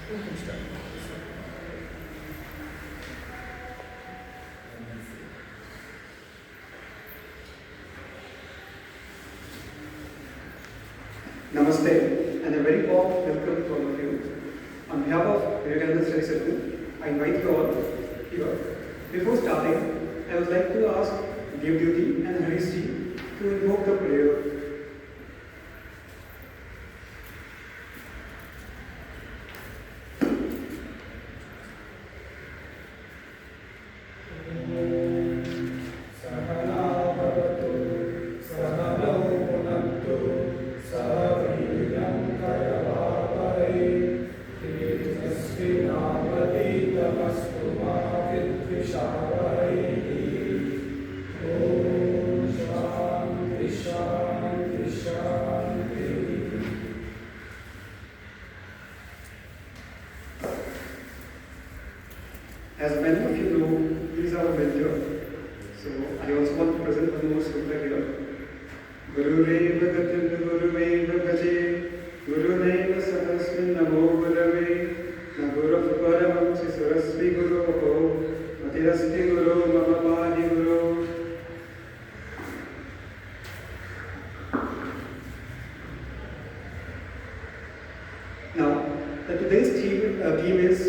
Namaste and a very warm welcome to all of you. On behalf of Narayanaswamy Study Circle, I invite you all here. Before starting, I would like to ask Devduti and Harishji to invoke the prayer. As many of you know, he is our mentor. So I also want to present one more sutta here. Gurureva gatir guruveva gaje guruneva sarasmin namo gurave nagurav paramam sarasvi guroho matirasti guru mama padi guru. Now, today's theme is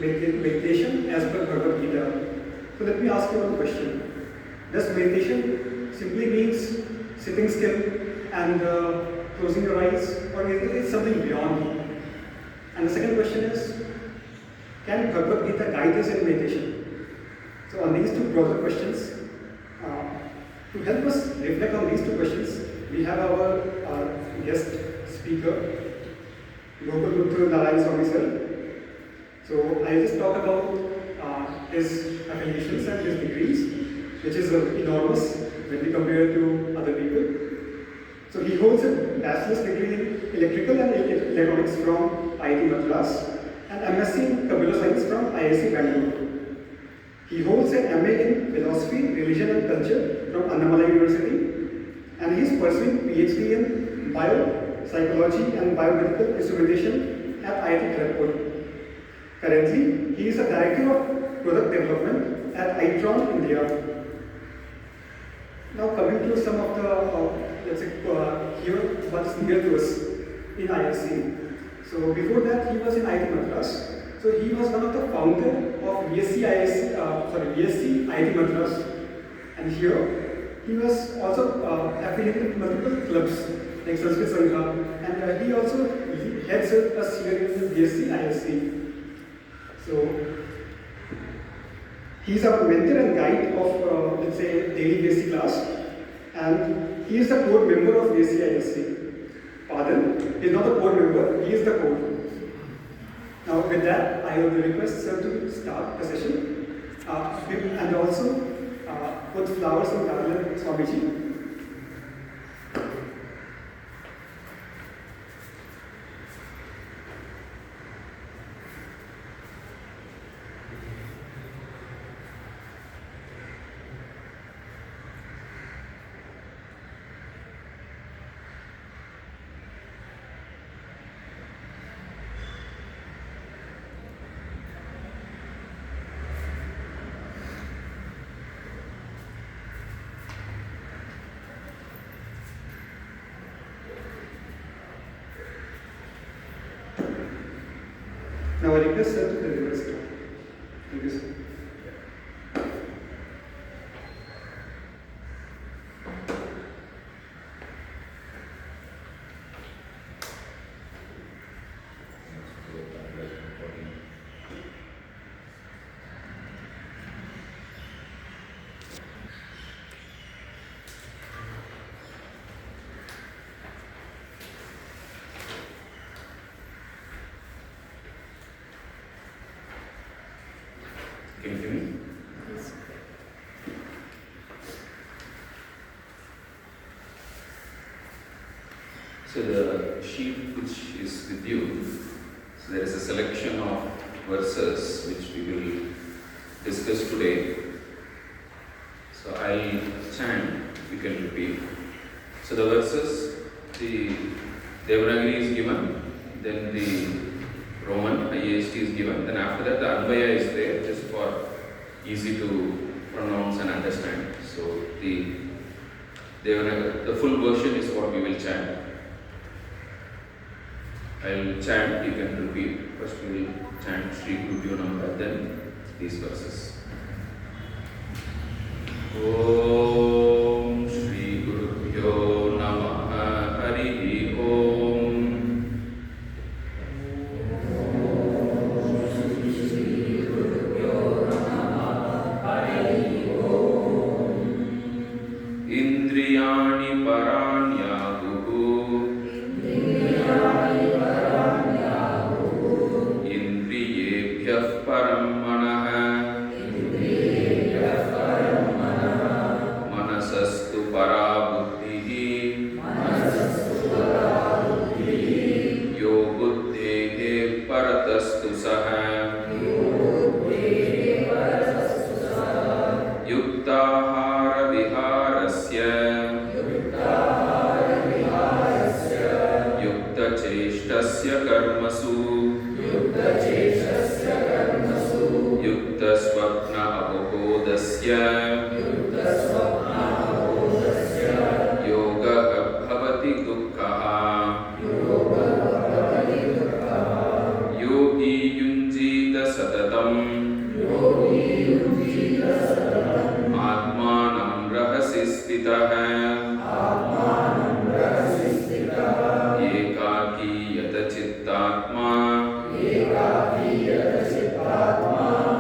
meditation as per Bhagavad Gita. So let me ask you one question. Does meditation simply means sitting still and closing your eyes, or is it something beyond? And the second question is, can Bhagavad Gita guide us in meditation? So on these two broader questions, to help us reflect on these two questions, we have our guest speaker, Gokulmuthu Narayanaswamy sir. So I'll just talk about his affiliations and his degrees, which is enormous when we compare to other people. So he holds a bachelor's degree in electrical and electronics from IIT Madras and MSc in computer science from IIC Bangalore. He holds an MA in philosophy, religion and culture from Annamalai University, and he is pursuing PhD in biopsychology and biomedical instrumentation at IIT Kharagpur. Currently, he is a director of product development at ITRON India. Now coming to some of the, let's say, here what's near to us in IIC. So before that, he was in IIT Madras. So he was one of the founder of VSC IIT Madras. And here, he was also affiliated with multiple clubs like Sanskrit Sangha, and he also heads us here in the VSC IIC. So, he is our mentor and guide of, let's say, daily basic class, and he is the core member of VSC. Pardon, he is not the core member, he is the core. Now, with that, I would request sir to start the session, and also put flowers on Narayanaswamy Swamiji. Now I request sir to deliver the talk. Thank you, sir. Can you hear me? Yes. So the sheet which is with you, so there is a selection of verses which we will discuss today. So I'll chant, you can repeat. So the verses, the Devanagari is given, then the Roman, IAST is given. Then after that, the Anvaya is there, just for easy to pronounce and understand. So the full version is what we will chant. I will chant, you can repeat. First we will chant Shri Gurubhyo Namaha, then these verses. Om Shri Gurubhyo Namaha Harihi Om. Indriyani Paranyaguhu. Indriyebhyah Param Manaha. Manasastu Parabuddhihi. Yo Buddhehe Paratastu Saha. Yuktahara Viharasya. Yukta Cheshtasya Karmasu. Yukta Swapna Abhodasya. Yoga Bhavati Dukkha. Yogi Yunjita Satatam. Atmanam Rahasi Stitah. Ekaki Yata Chittatma.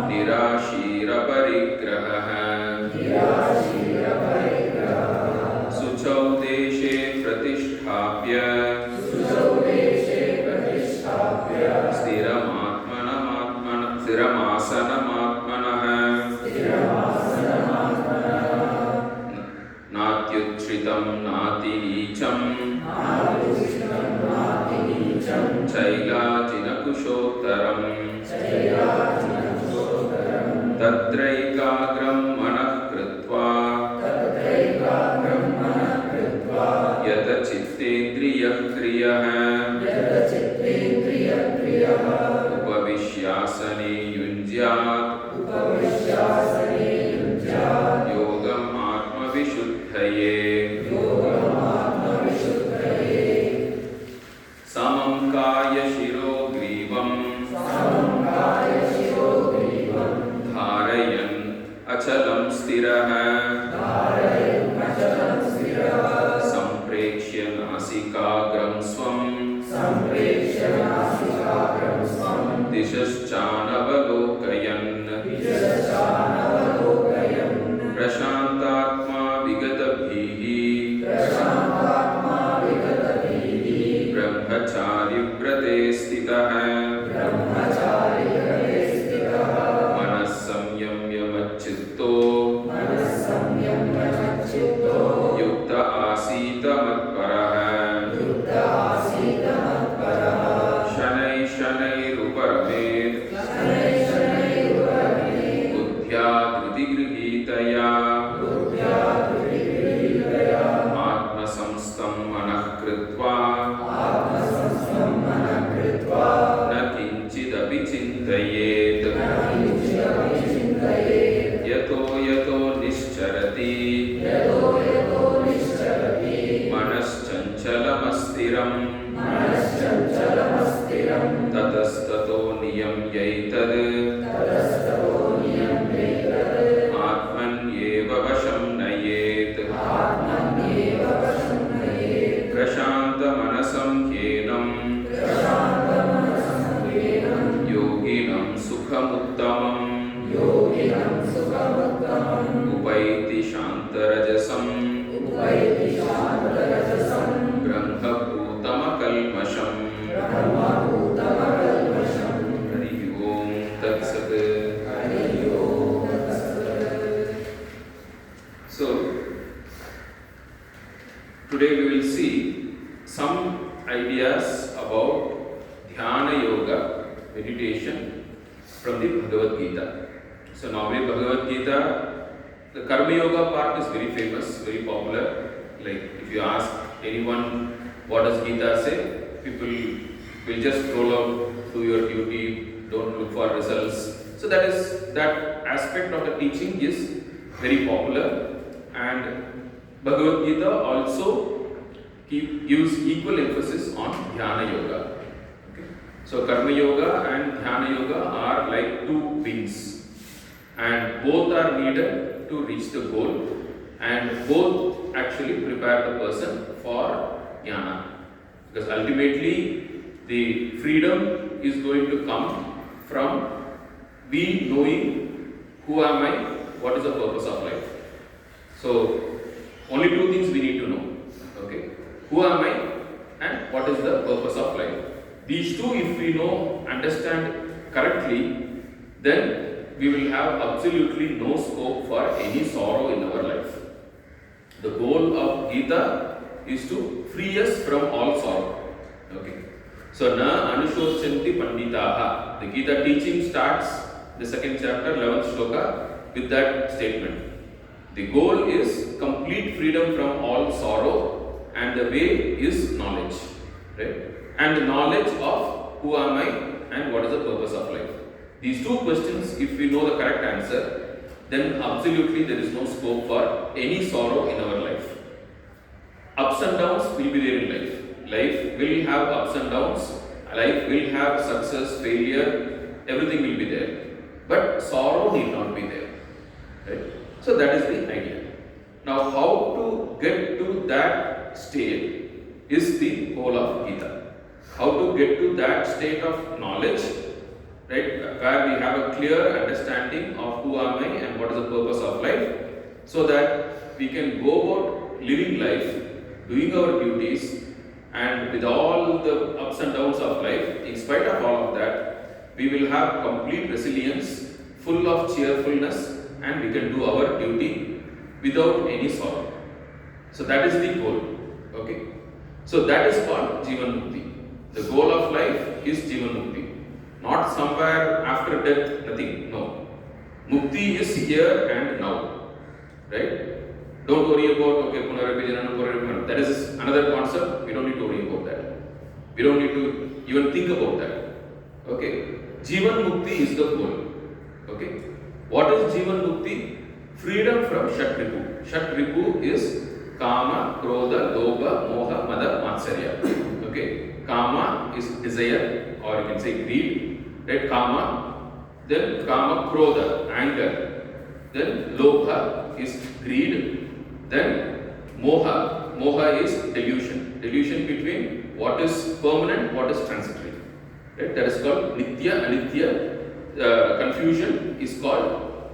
Nirashira Parigraha. Suchau Deshe Pratisthapya. Stiramasanamatmanah. Natyutritam Nati Nicham. Chailajina Kushotaram. Tatraikagram Manah Kritva. Yata Chittendriya Kriyaha. Upavishyasane Yunjyat. Yogam Atma Vishuddhaye. Samam Kaya Shiro Grivam. Dharayan Achalam Stiraha. Samprekshya Nasikagram Swam. Dishaschanavalokayan. Prashantatma Vigatabhihi. Brahmachari Vrate Stitah. Manas Samyamya Machitto. Yukta Asita Matparaha. Shanai Shanai Ruparamed. Buddhya Dhritigruhitaya. Atma Samstam Manah Kritva. Na Kinchidapi Chintayet. Yato Yato Nischarati. Manas Chanchalamasstiram. Tatastato Niyam Yaitad. Atman Yeva Vasham Nayet. Prashanta Manasam Kyenam. Yoginam Sukhamuttamam. Upaiti Shantarajasam. Brahmabhutama Kalmasham. Hari Om Tat Sat. So, today we will see some ideas about Dhyana Yoga, meditation from the Bhagavad Gita. So normally Bhagavad Gita, the Karma Yoga part is very famous, very popular. Like if you ask anyone what does Gita say, people will just roll out, do your duty, don't look for results. So that aspect of the teaching is very popular, and Bhagavad Gita also gives equal emphasis on Dhyana Yoga. Okay. So Karma Yoga and Dhyana Yoga are like two wings, and both are needed to reach the goal, and both actually prepare the person for Jnana. Because ultimately the freedom is going to come from we knowing who am I, what is the purpose of life. So only two things we need to know. Okay, who am I and what is the purpose of life. These two, if we know, understand correctly, then we will have absolutely no scope for any sorrow in our life. The goal of Gita is to free us from all sorrow. Okay. So na anushochyanti panditaha. The Gita teaching starts the second chapter, 11th shloka, with that statement. The goal is complete freedom from all sorrow, and the way is knowledge. Right? And the knowledge of who am I and what is the purpose of life. These two questions, if we know the correct answer, then absolutely there is no scope for any sorrow in our life. Ups and downs will be there in life. Life will have ups and downs. Life will have success, failure, everything will be there. But sorrow need not be there. Right? So that is the idea. Now how to get to that state is the goal of Gita. How to get to that state of knowledge, right, where we have a clear understanding of who am I and what is the purpose of life, so that we can go about living life, doing our duties, and with all the ups and downs of life, in spite of all of that, we will have complete resilience, full of cheerfulness, and we can do our duty without any sorrow. So that is the goal. Okay. So that is called Jivan Mukti. The goal of life is Jivan Mukti. Not somewhere after death, nothing. No. Mukti is here and now. Right? Don't worry about, okay, Punarapi Janana Punarapi. That is another concept. We don't need to worry about that. We don't need to even think about that. Okay? Jivan Mukti is the goal. Okay? What is Jivan Mukti? Freedom from Shatripu. Shatripu is Kama, Krodha, Lobha, Moha, Mada, Matsarya. Okay? Kama is desire, or you can say greed. Right? Kama. Then Kama, Krodha, anger. Then Lobha is greed. Then Moha. Moha is delusion. Delusion between what is permanent, what is transitory. Right? That is called Nitya, Anitya. Confusion is called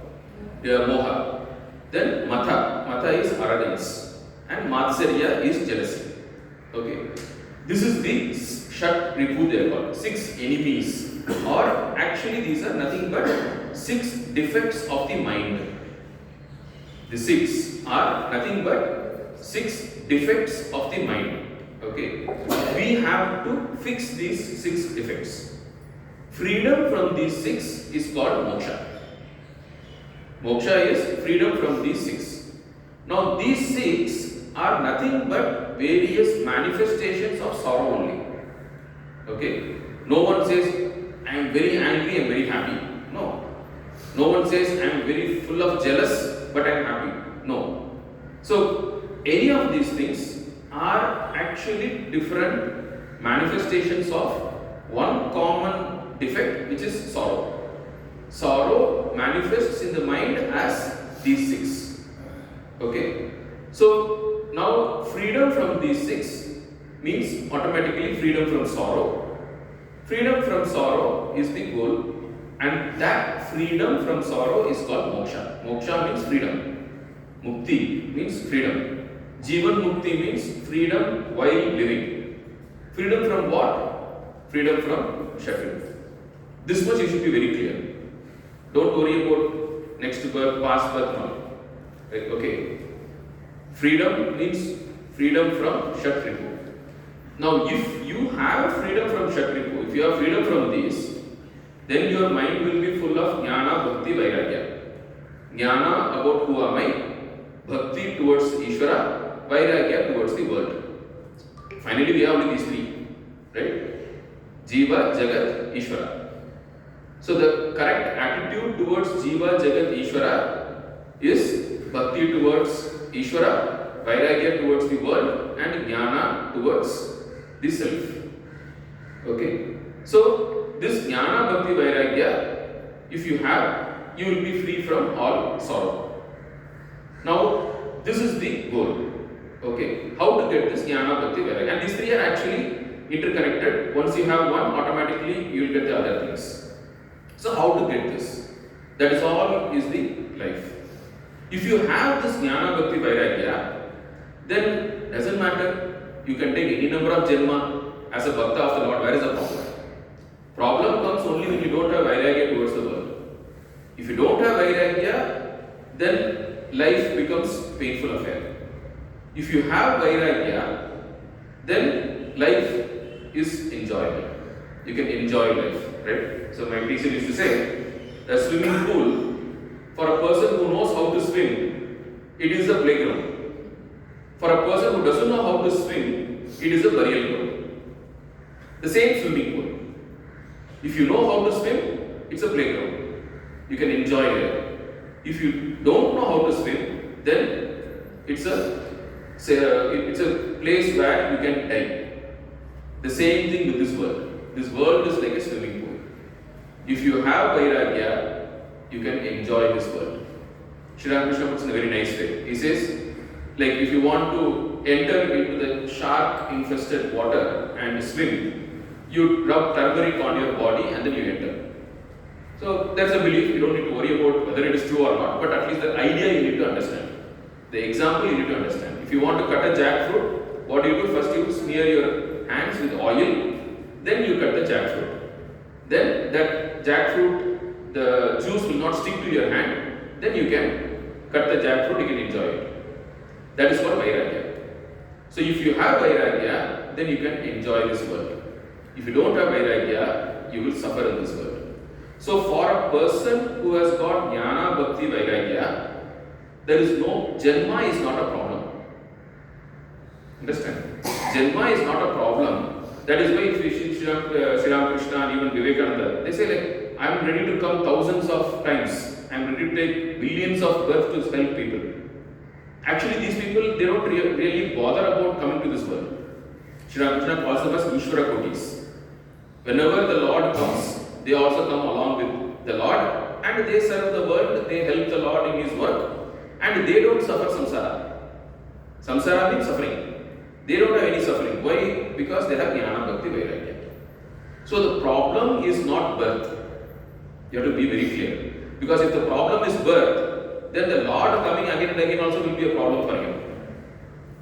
Moha. Then Matha. Matha is arrogance. And Matsarya is jealousy. Okay. This is the Shat Ripu, they are called. 6 enemies. Or actually these are nothing but 6 defects of the mind. The 6 are nothing but 6 defects of the mind. Okay. We have to fix these 6 defects. Freedom from these 6 is called moksha. Moksha is freedom from these 6. Now these 6 are nothing but various manifestations of sorrow only. Okay. No one says, I am very angry, I am very happy. No. No one says, I am very full of jealous, but I am happy. No. So any of these things are actually different manifestations of one common defect, which is sorrow. Sorrow manifests in the mind as these 6. Okay. So now freedom from these 6 means automatically freedom from sorrow. Freedom from sorrow is the goal, and that freedom from sorrow is called moksha. Moksha means freedom. Mukti means freedom. Jivan Mukti means freedom while living. Freedom from what? Freedom from Shatripu. This much you should be very clear. Don't worry about next birth, past birth, no. Okay. Freedom means freedom from Shatripu. Now, if you have freedom from Shatripu, if you have freedom from these, then your mind will be full of Jnana, Bhakti, Vairagya. Jnana about who am I, Bhakti towards Ishvara, Vairagya towards the world. Finally, we have only these 3. Right? Jiva, Jagat, Ishvara. So the correct attitude towards Jiva, Jagat, Ishvara is bhakti towards Ishvara, vairagya towards the world, and jnana towards the self. Okay? So this jnana, bhakti, vairagya, if you have, you will be free from all sorrow. Now, this is the goal. Okay? How to get this jnana, bhakti, vairagya? And these three are actually interconnected. Once you have one, automatically you will get the other things. So how to get this? That is all is the life. If you have this jnana, bhakti, vairagya, then doesn't matter. You can take any number of janma as a bhakta of the Lord. Where is the problem? Problem comes only when you don't have vairagya towards the world. If you don't have vairagya, then life becomes painful affair. If you have vairagya, then life is enjoyable. You can enjoy life, right? So my teacher used to say, a swimming pool, for a person who knows how to swim, it is a playground. For a person who doesn't know how to swim, it is a burial ground. The same swimming pool. If you know how to swim, it's a playground. You can enjoy it. If you don't know how to swim, then it's a place where you can die. The same thing with this world. This world is like a swimming pool. If you have vairagya, you can enjoy this world. Shri Ramakrishna puts in a very nice way. He says, like if you want to enter into the shark-infested water and swim, you rub turmeric on your body and then you enter. So there's a belief, you don't need to worry about whether it is true or not, but at least the idea you need to understand. The example you need to understand. If you want to cut a jackfruit, what do? First you smear your hands with oil, then you cut the jackfruit. Then that jackfruit, the juice will not stick to your hand, then you can cut the jackfruit, you can enjoy it. That is called vairagya. So if you have vairagya, then you can enjoy this world. If you don't have vairagya, you will suffer in this world. So for a person who has got jnana, bhakti, vairagya, there is no, janma is not a problem. Understand? Janma is not a problem. That is why if you see Sri Ramakrishna and even Vivekananda, they say like, I am ready to come thousands of times. I am ready to take billions of births to help people. Actually, these people, they don't really bother about coming to this world. Sri Ramakrishna calls them as Ishvara Kotis. Whenever the Lord comes, they also come along with the Lord and they serve the world, they help the Lord in His work and they don't suffer samsara. Samsara means suffering. They don't have any suffering. Why? Because they have jnana, bhakti, vairagya. So the problem is not birth. You have to be very clear. Because if the problem is birth, then the Lord coming again and again also will be a problem for him.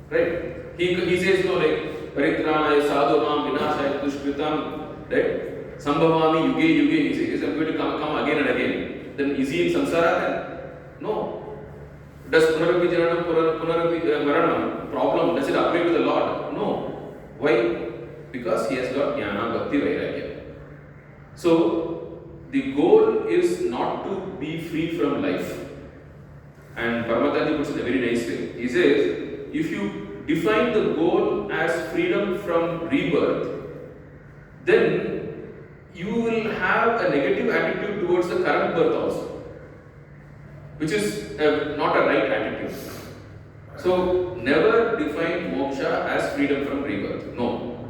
Right? He says, no, like, Paritranaya sadhunam vinashaya dushkritam, right? Sambhavami yuge yuge, he says, I'm going to come again and again. Then is he in samsara then? No. Does punarapi jananam, punarapi maranam problem, does it apply to the Lord? No. Why? Because he has got jnana, bhakti, vairagya. So, the goal is not to be free from life. And Paramatanji puts it in a very nice way. He says, if you define the goal as freedom from rebirth, then you will have a negative attitude towards the current birth also, which is not a right attitude. So, never define moksha as freedom from rebirth. No.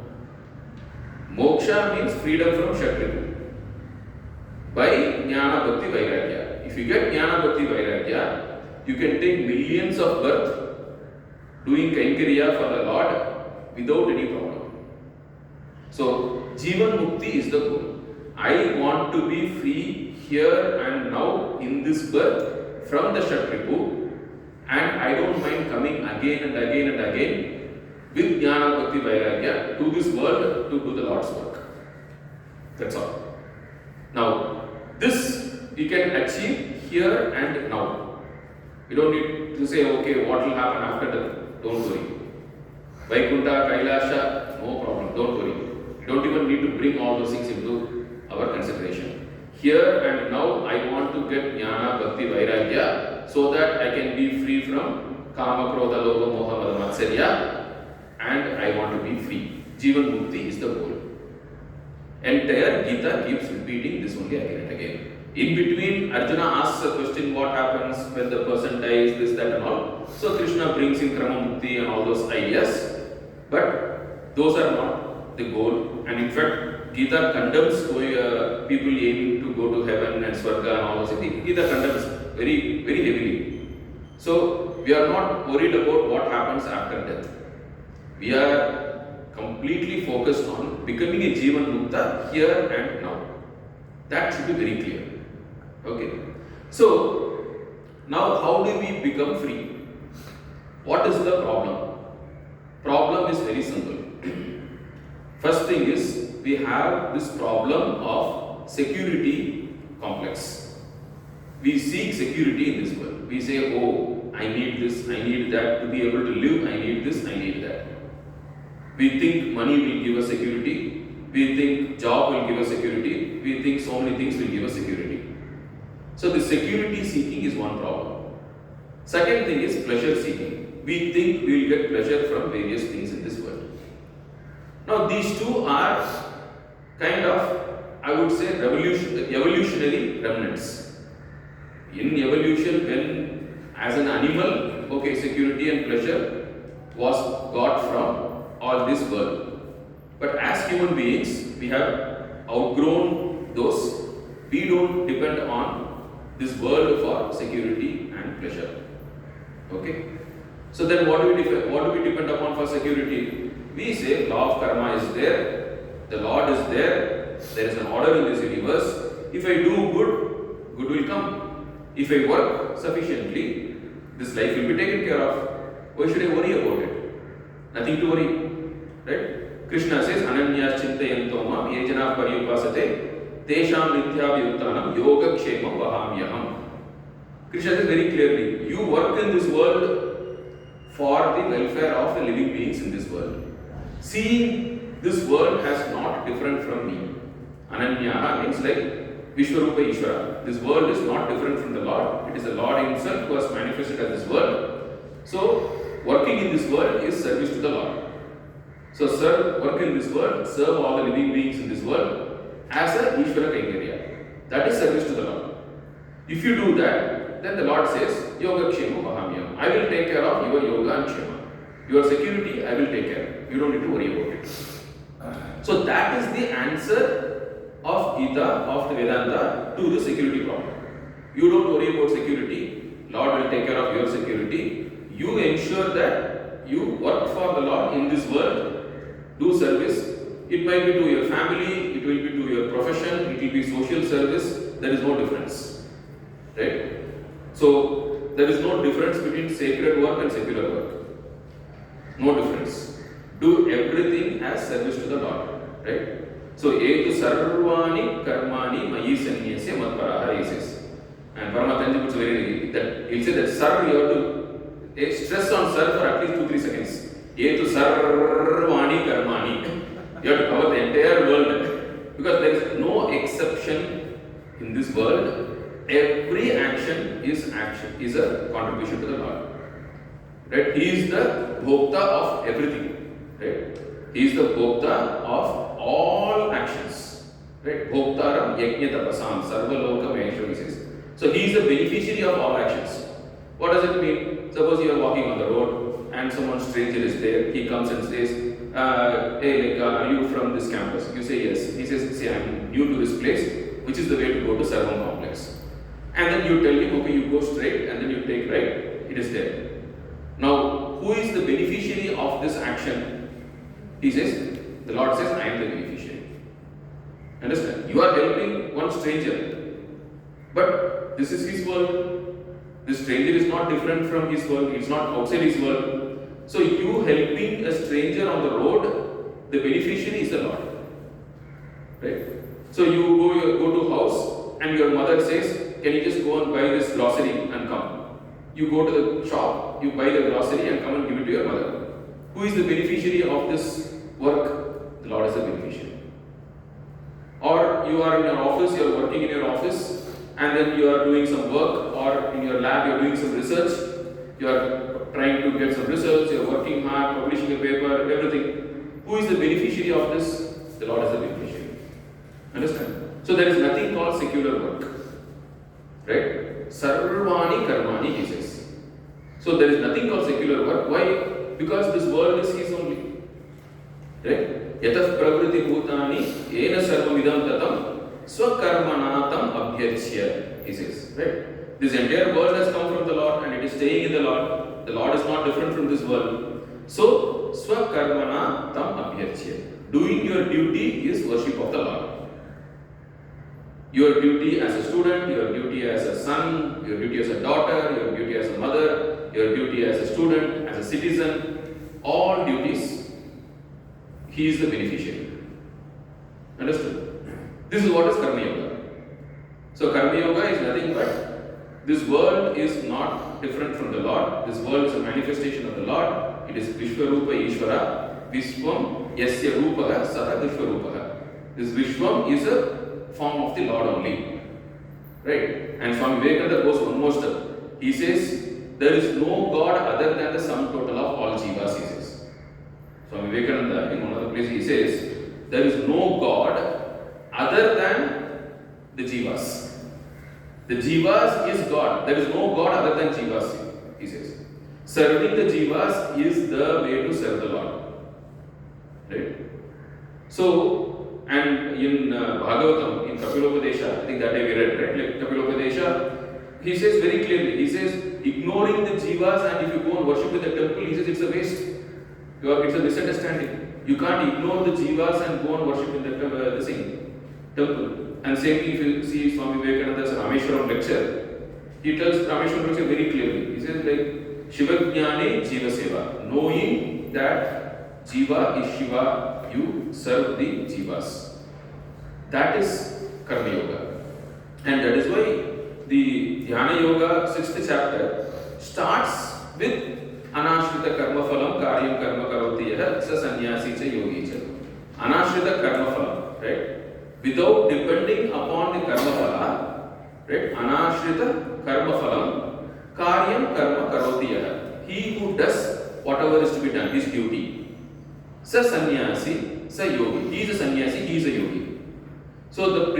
Moksha means freedom from shatripu. By jnana, bhakti, vairagya. If you get jnana, bhakti, vairagya, you can take millions of birth doing kainkariya for the Lord without any problem. So, Jivan Mukti is the goal. I want to be free here and now in this birth from the Shatripu, and I don't mind coming again and again and again with Jnana Bhakti Vairagya to this world to do the Lord's work. That's all. Now, this we can achieve here and now. We don't need to say, okay, what will happen after that? Don't worry. Vaikuntha, Kailasha, no problem, don't worry. You don't even need to bring all those things into our consideration. Here and now, I want to get Jnana, Bhakti, Vairagya so that I can be free from Kama, Krodha, Lobha, Moha, Mada, Matsarya, and I want to be free. Jivan Mukti is the goal. Entire Gita keeps repeating this only again and again. In between, Arjuna asks a question, what happens when the person dies, this, that and all. So Krishna brings in Kramamukti and all those ideas. But those are not the goal. And in fact, Gita condemns people aiming to go to heaven and Swarga and all those things. Gita condemns very, very heavily. So we are not worried about what happens after death. We are completely focused on becoming a Jivan Mukta here and now. That should be very clear. Okay. So now how do we become free? What is the problem? Problem is very simple. First thing is, we have this problem of security complex. We seek security in this world. We say, oh, I need this, I need that to be able to live, I need this, I need that. We think money will give us security. We think job will give us security. We think so many things will give us security. So the security seeking is one problem. Second thing is pleasure seeking. We think we will get pleasure from various things in this world. Now these two are kind of, I would say, evolutionary remnants. In evolution, when as an animal, okay, security and pleasure was got from all this world. But as human beings, we have outgrown those. We don't depend on this world for security and pleasure. Okay? So then what do we depend upon for security? We say law of karma is there, the Lord is there is an order in this universe. If I do good, good will come. If I work sufficiently, this life will be taken care of. Why should I worry about it? Nothing to worry. Right? Krishna says, Ananyas chintayantoma yejana paryupasate tesham nityavyuktanam yoga kshemam vahamyaham. Krishna says very clearly, you work in this world for the welfare of the living beings in this world. Seeing this world as not different from me. Ananyaha means like Vishwarupa Ishvara. This world is not different from the Lord. It is the Lord Himself who has manifested as this world. So, working in this world is service to the Lord. So, work in this world, serve all the living beings in this world as a Ishvara Kainkarya. That is service to the Lord. If you do that, then the Lord says, Yoga Kshema Vahamyam. I will take care of your yoga and kshema. Your security, I will take care. You don't need to worry about it. So that is the answer of Gita, of the Vedanta to the security problem. You don't worry about security. Lord will take care of your security. You ensure that you work for the Lord in this world, do service. It might be to your family, it will be to your profession, it will be social service. There is no difference. Right? So there is no difference between sacred work and secular work. No difference. Do everything as service to the Lord. Right? So, etu sarvani karmani mayi sanyasya matparaha, he says. And Paramatanji puts very that he'll say that sir, you have to stress on sir for at least 2-3 seconds. Etu sarvani karmani. You have to cover the entire world. Because there is no exception in this world. Every action is a contribution to the Lord. Right? He is the Bhokta of everything. Right? He is the Bhokta of all actions. Right? Bhoktaram yajna tapasam sarva loka maheshwari says. So he is the beneficiary of all actions. What does it mean? Suppose you are walking on the road and someone stranger is there. He comes and says, hey, are you from this campus? You say yes. He says, see, I am new to this place, which is the way to go to Sarvam complex. And then you tell him, okay, you go straight and then you take right. It is there. Now, who is the beneficiary of this action? He says, the Lord says, I am the beneficiary. Understand? You are helping one stranger. But this is his world. This stranger is not different from his world. He is not outside his world. So, you helping a stranger on the road, the beneficiary is the Lord. Right? So, you go to house and your mother says, can you just go and buy this grocery and come? You go to the shop, you buy the grocery and come and give it to your mother. Who is the beneficiary of this work? The Lord is the beneficiary. Or you are in your office, you are working in your office and then you are doing some work, or in your lab you are doing some research, you are trying to get some results, you are working hard, publishing a paper, everything. Who is the beneficiary of this? The Lord is the beneficiary. Understand? So there is nothing called secular work. Right? Sarvani karmani, he says. So there is nothing called secular work. Why? Because this world is his only. Right? Yatah pravriti bhutani yena sarvamidam tatam swakarmanatam abhyarchya, he says. Right? This entire world has come from the Lord and it is staying in the Lord. The Lord is not different from this world. So, swakarmanatam abhyarchya. Doing your duty is worship of the Lord. Your duty as a student, your duty as a son, your duty as a daughter, your duty as a mother, your duty as a student, as a citizen, all duties, he is the beneficiary. Understood? This is what is Karma Yoga. So Karma Yoga is nothing but this world is not different from the Lord. This world is a manifestation of the Lord. It is Vishwarupa Ishvara, Vishwam Yasya Rupaha Saha Vishwarupaha. This Vishwam is a form of the Lord only. Right? And Swami Vivekananda goes one more step. He says, there is no God other than the sum total of all jivas, he says. Swami Vivekananda, in one of the places, he says, there is no God other than the jivas. The jivas is God. There is no God other than jivas, he says. Serving the jivas is the way to serve the Lord. Right? So, and in Bhagavatam, in Kapilopadesha, I think that day we read, right? Like Kapilopadesha, he says very clearly, he says, ignoring the jivas and if you go and worship in the temple, he says it's a waste. It's a misunderstanding. You can't ignore the jivas and go and worship in the same temple. And same thing if you see Swami Vivekananda's Rameshwaram lecture, he tells Rameshwaram lecture very clearly. He says like, Shivajnane Jiva Seva, knowing that Jiva is Shiva, you serve the jivas. That is Karma Yoga. And that is why the Dhyana Yoga 6th chapter starts with Anashrita Karma Phalam Karyam Karma Karoti Yaha Sa Sannyasi Cha Yogi Cha. Anashrita Karma Phalam, right? Without depending upon the Karma Phala, right? Anashrita Karma Phalam Karyam Karma Karoti Yaha. He who does whatever is to be done, his duty. Sa sannyasi, sa yogi. He is a sannyasi, he is a yogi. So the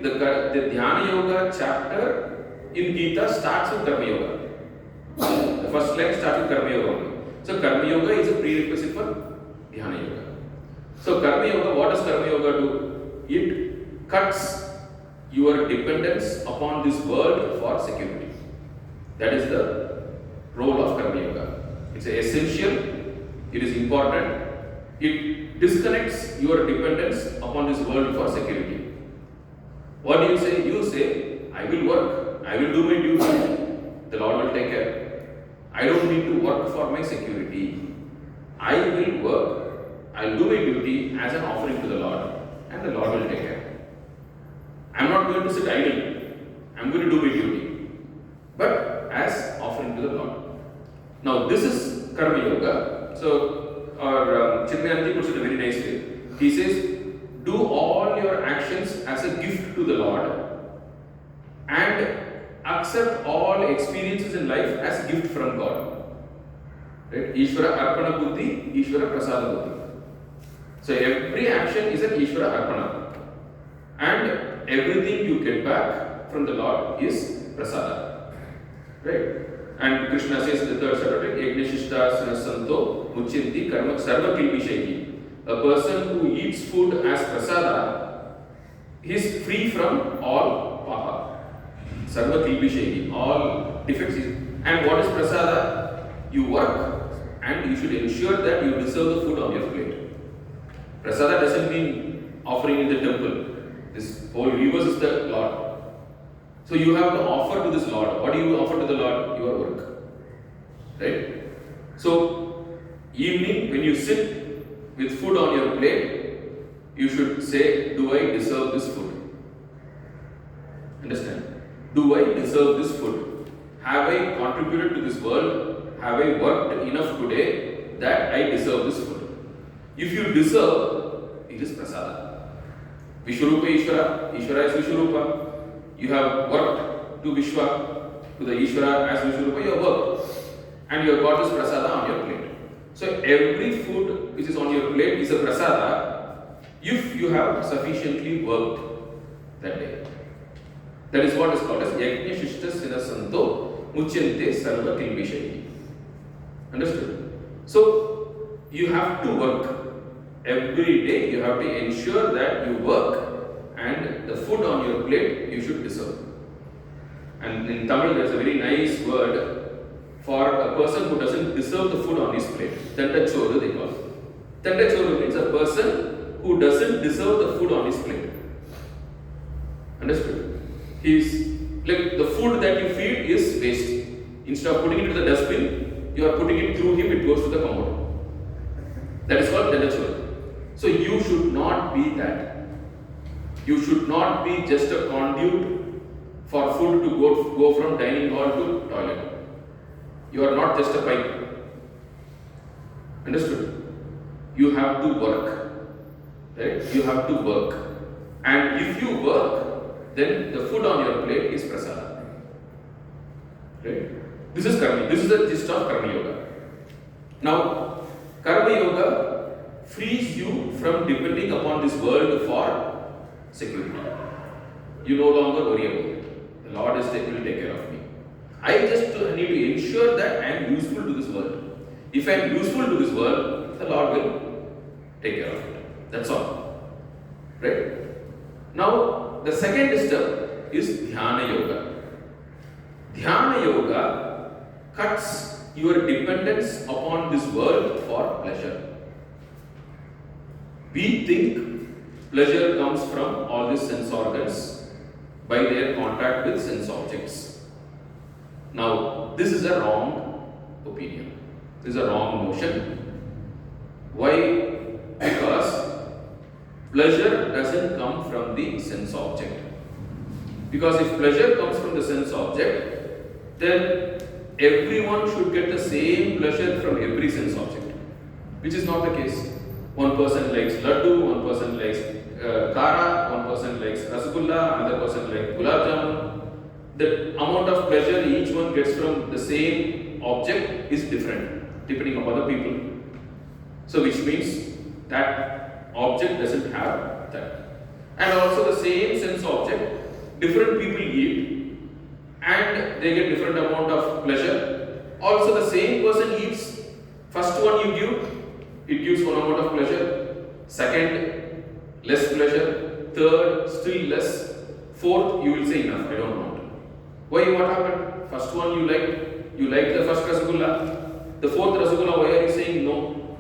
Dhyana Yoga chapter in Gita starts with Karma Yoga. The first line starts with Karma Yoga only. So Karma Yoga is a prerequisite for Dhyana Yoga. So Karma Yoga, what does Karma Yoga do? It cuts your dependence upon this world for security. That is the role of Karma Yoga. It's essential, it is important. It disconnects your dependence upon this world for security. What do you say? You say, I will work, I will do my duty, the Lord will take care. I don't need to work for my security. I will work, I will do my duty as an offering to the Lord, and the Lord will take care. I am not going to sit idle, I am going to do my duty, but as offering to the Lord. Now, this is Karma Yoga. So, Chinmayanti puts it a very nice way. He says, do all your actions as a gift to the Lord and accept all experiences in life as a gift from God. Right? Ishvara Arpana Buddhi, Ishvara Prasada Buddhi. So every action is an Ishvara Arpana. And everything you get back from the Lord is Prasada. Right? And Krishna says in the third chapter, Yagnashishta Santo Muchinti Karma Sarva Kilpishayi. A person who eats food as prasada is free from all paha. Sarva Kilpishayi, all defects. And what is prasada? You work and you should ensure that you deserve the food on your plate. Prasada doesn't mean offering in the temple. This whole universe is the Lord. So you have to offer to this Lord. What do you offer to the Lord? Your work. Right? So, evening when you sit with food on your plate, you should say, do I deserve this food? Understand? Do I deserve this food? Have I contributed to this world? Have I worked enough today that I deserve this food? If you deserve, it is prasada. Vishwarupa Ishvara, Ishvara is Vishwarupa. You have worked to Vishwa, to the Ishvara as Vishwarupa, you have worked. And you have got this prasada on your plate. So every food which is on your plate is a prasada. if you have sufficiently worked that day. That is what is called as Yajna Shishta Sinasanto Muchyante Sarva Kilvishayi. Understood? So, you have to work. Every day you have to ensure that you work and the food on your plate you should deserve. And in Tamil there is a very nice word for a person who doesn't deserve the food on his plate. Tandachoru they call it. Tandachoru means a person who doesn't deserve the food on his plate. Understood? He's like the food that you feed is waste. Instead of putting it into the dustbin, you are putting it through him, it goes to the commode. That is called Tandachoru. So you should not be that. You should not be just a conduit for food to go from dining hall to toilet. You are not just a pipe. Understood? You have to work. Right? You have to work. And if you work, then the food on your plate is prasada. Right? This is karma. This is the gist of karma yoga. Now, karma yoga frees you from depending upon this world for security. You no longer worry about it. The Lord will take care of me. I just need to ensure that I am useful to this world. If I am useful to this world, the Lord will take care of it. That's all. Right? Now, the second step is Dhyana Yoga. Dhyana Yoga cuts your dependence upon this world for pleasure. We think pleasure comes from all these sense organs by their contact with sense objects. Now, this is a wrong opinion. This is a wrong notion. Why? Because pleasure doesn't come from the sense object. Because if pleasure comes from the sense object, then everyone should get the same pleasure from every sense object, which is not the case. One person likes laddu, one person likes kara, one person likes rasgulla, another person likes gulab jamun. The amount of pleasure each one gets from the same object is different depending upon the people. So which means that object doesn't have that. And also the same sense object, different people eat and they get different amount of pleasure. Also the same person eats, first one you give, it gives one amount of pleasure, second, less pleasure, third, still less, fourth, you will say enough, I don't want. Why? What happened? First one you liked the first rasgulla, the fourth rasgulla, why are you saying no?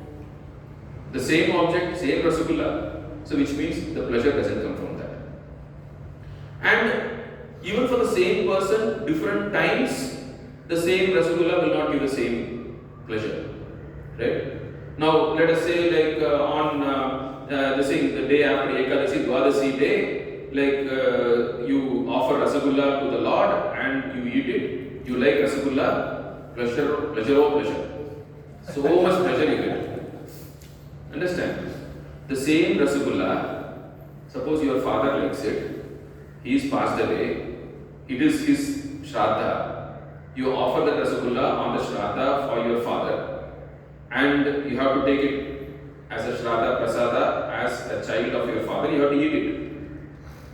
The same object, same rasgulla, so which means the pleasure doesn't come from that. And even for the same person, different times, the same rasgulla will not give the same pleasure, right? Now, let us say like on the day after Ekadasi, Dwadasi day, like you offer rasgulla to the Lord and you eat it, you like rasgulla, pleasure, pleasure. So much pleasure you get. Understand? The same rasgulla, suppose your father likes it, he is passed away, it is his shraddha, you offer the rasgulla on the shraddha for your father, and you have to take it as a shraddha prasada, as a child of your father, you have to eat it.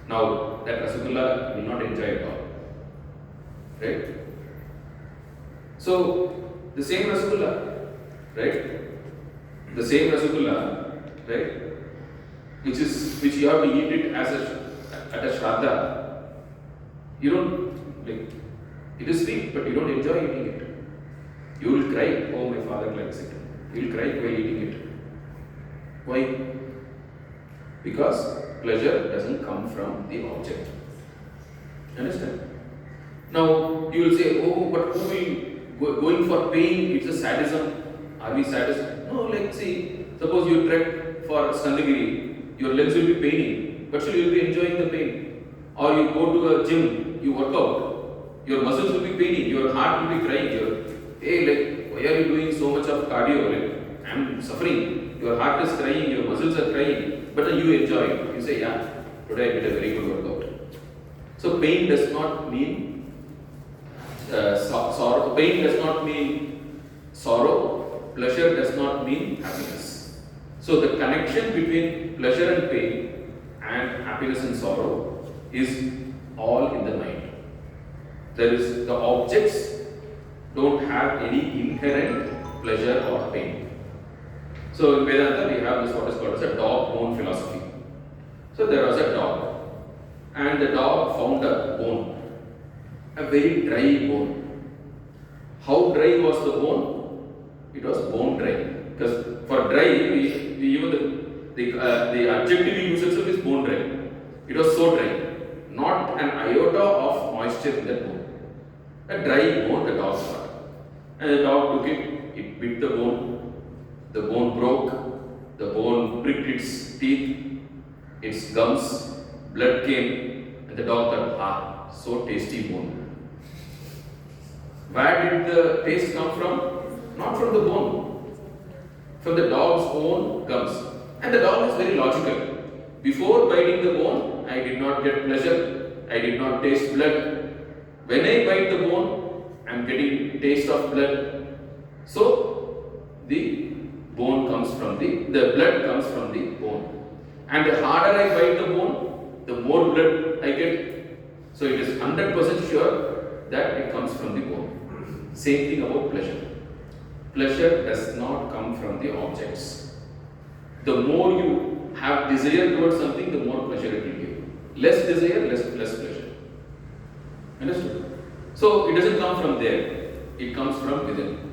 Now, that rasgulla will not enjoy it all. Right? So, the same rasgulla, right? The same rasgulla, right? Which you have to eat it at a shraddha. You don't, like, it is sweet, but you don't enjoy eating it. You will cry, oh my father likes it. You will cry while eating it. Why? Because pleasure doesn't come from the object. Understand? Now you will say, oh, but who will going for pain? It's a sadism. Are we sadist? No, like see, suppose you trek for Skandagiri, your legs will be paining, but still you will be enjoying the pain. Or you go to a gym, you work out, your muscles will be paining, your heart will be crying. Hey, like, why are you doing so much of cardio? Like, I am suffering. Your heart is crying, your muscles are crying, but you enjoy it. You say, yeah, today I did a very good workout. So pain does not mean sorrow. Pain does not mean sorrow. Pleasure does not mean happiness. So the connection between pleasure and pain and happiness and sorrow is all in the mind. The objects don't have any inherent pleasure or pain. So in Vedanta we have this what is called as a dog-bone philosophy. So there was a dog, and the dog found a bone, a very dry bone. How dry was the bone? It was bone dry. Because for dry, we even the adjective we use itself is bone dry. It was so dry, not an iota of moisture in that bone. A dry bone the dog got, and the dog took it bit the bone broke, the bone pricked its teeth, its gums, blood came, and the dog thought, so tasty bone. Where did the taste come from? Not from the bone, from the dog's own gums. And the dog is very logical. Before biting the bone, I did not get pleasure, I did not taste blood. When I bite the bone, I am getting taste of blood. So the bone comes from the blood comes from the bone. And the harder I bite the bone, the more blood I get. So it is 100% sure that it comes from the bone. Same thing about pleasure. Pleasure does not come from the objects. The more you have desire towards something, the more pleasure it will give. Less desire, less pleasure. Understood? So it doesn't come from there. It comes from within.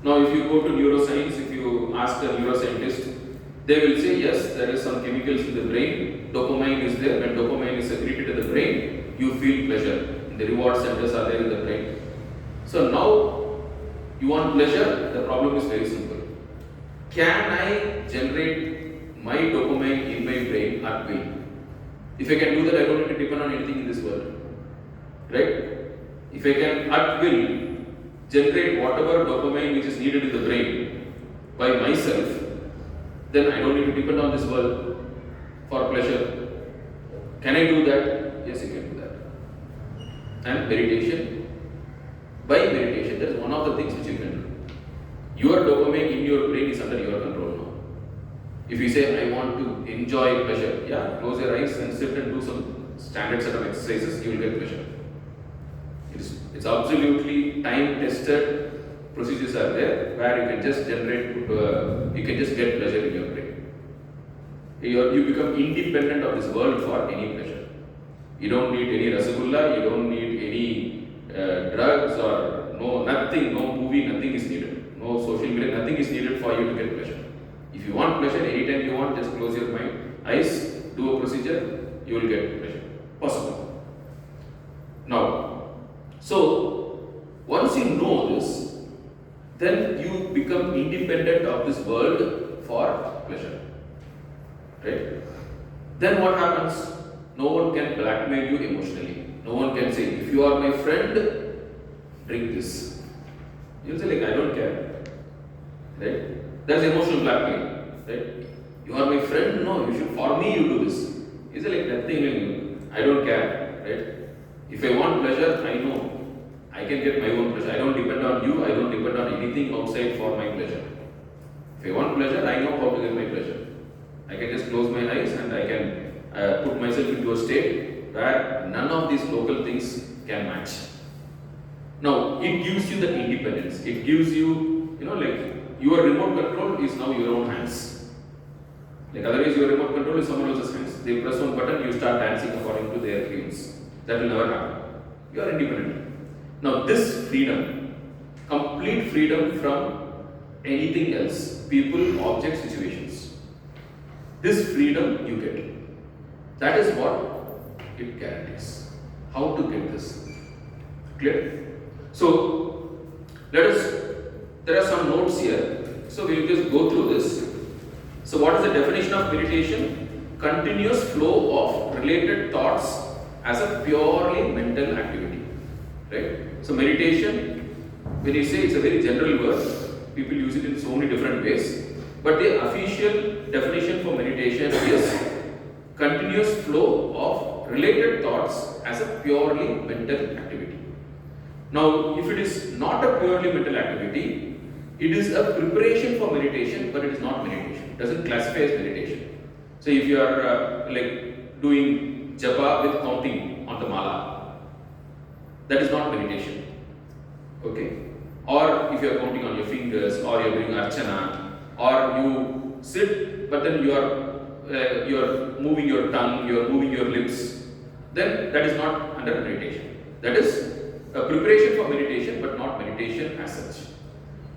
Now if you go to neuroscience, if you ask a neuroscientist, they will say yes, there is some chemicals in the brain, dopamine is there. When dopamine is secreted in the brain, you feel pleasure. The reward centers are there in the brain. So now you want pleasure, the problem is very simple. Can I generate my dopamine in my brain at will? If I can do that, I don't need to depend on anything in this world. Right? If I can at will generate whatever dopamine which is needed in the brain by myself, then I don't need to depend on this world for pleasure. Can I do that? Yes, you can do that. And meditation. By meditation, that is one of the things which you can do. Your dopamine in your brain is under your control now. If you say, I want to enjoy pleasure, yeah, close your eyes and sit and do some standard set of exercises, you will get pleasure. It's absolutely time-tested procedures are there where you can just generate, you can just get pleasure in your brain. You become independent of this world for any pleasure. You don't need any rasagulla, you don't need any drugs or nothing, no movie, nothing is needed. No social media, nothing is needed for you to get pleasure. If you want pleasure, anytime you want, just close your eyes, do a procedure, you will get pleasure. Possible. Now, so once you know this, then you become independent of this world for pleasure. Right? Then what happens? No one can blackmail you emotionally. No one can say, if you are my friend, drink this. You'll say like, I don't care. Right? That's emotional blackmail. Right? You are my friend? No, you should, for me you do this. You say like, nothing, I don't care. Right? If I want pleasure, I know. I can get my own pleasure. I don't depend on you, I don't depend on anything outside for my pleasure. If I want pleasure, I know how to get my pleasure. I can just close my eyes and I can put myself into a state where none of these local things can match. Now, it gives you the independence. It gives you, like your remote control is now your own hands. Like otherwise, your remote control is someone else's hands. They press one button, you start dancing according to their tunes. That will never happen. You are independent. Now, this freedom, complete freedom from anything else, people, objects, situations. This freedom you get. That is what it guarantees. How to get this? Clear? So, there are some notes here. So, we will just go through this. So, what is the definition of meditation? Continuous flow of related thoughts as a purely mental activity. Right? So, meditation, when you say it's a very general word, people use it in so many different ways. But the official definition for meditation is continuous flow of related thoughts as a purely mental activity. Now, if it is not a purely mental activity, It is a preparation for meditation, but it is not meditation. It doesn't classify as meditation. So if you are like doing japa with counting on the mala, that is not meditation. Okay? Or if you are counting on your fingers, or you are doing archana, or you sit, but then you are moving your tongue, you are moving your lips, then that is not under meditation. That is a preparation for meditation, but not meditation as such.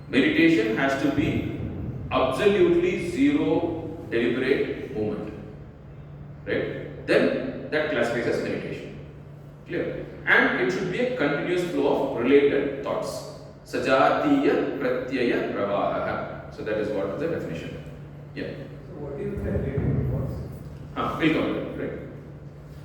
Meditation has to be absolutely zero deliberate movement. Right? Then that classifies as meditation. Clear? And it should be a continuous flow of related thoughts. Sajatiya pratyaya pravaha. So that is what is the definition. Yeah. So what is the related thoughts? We'll come to that, right?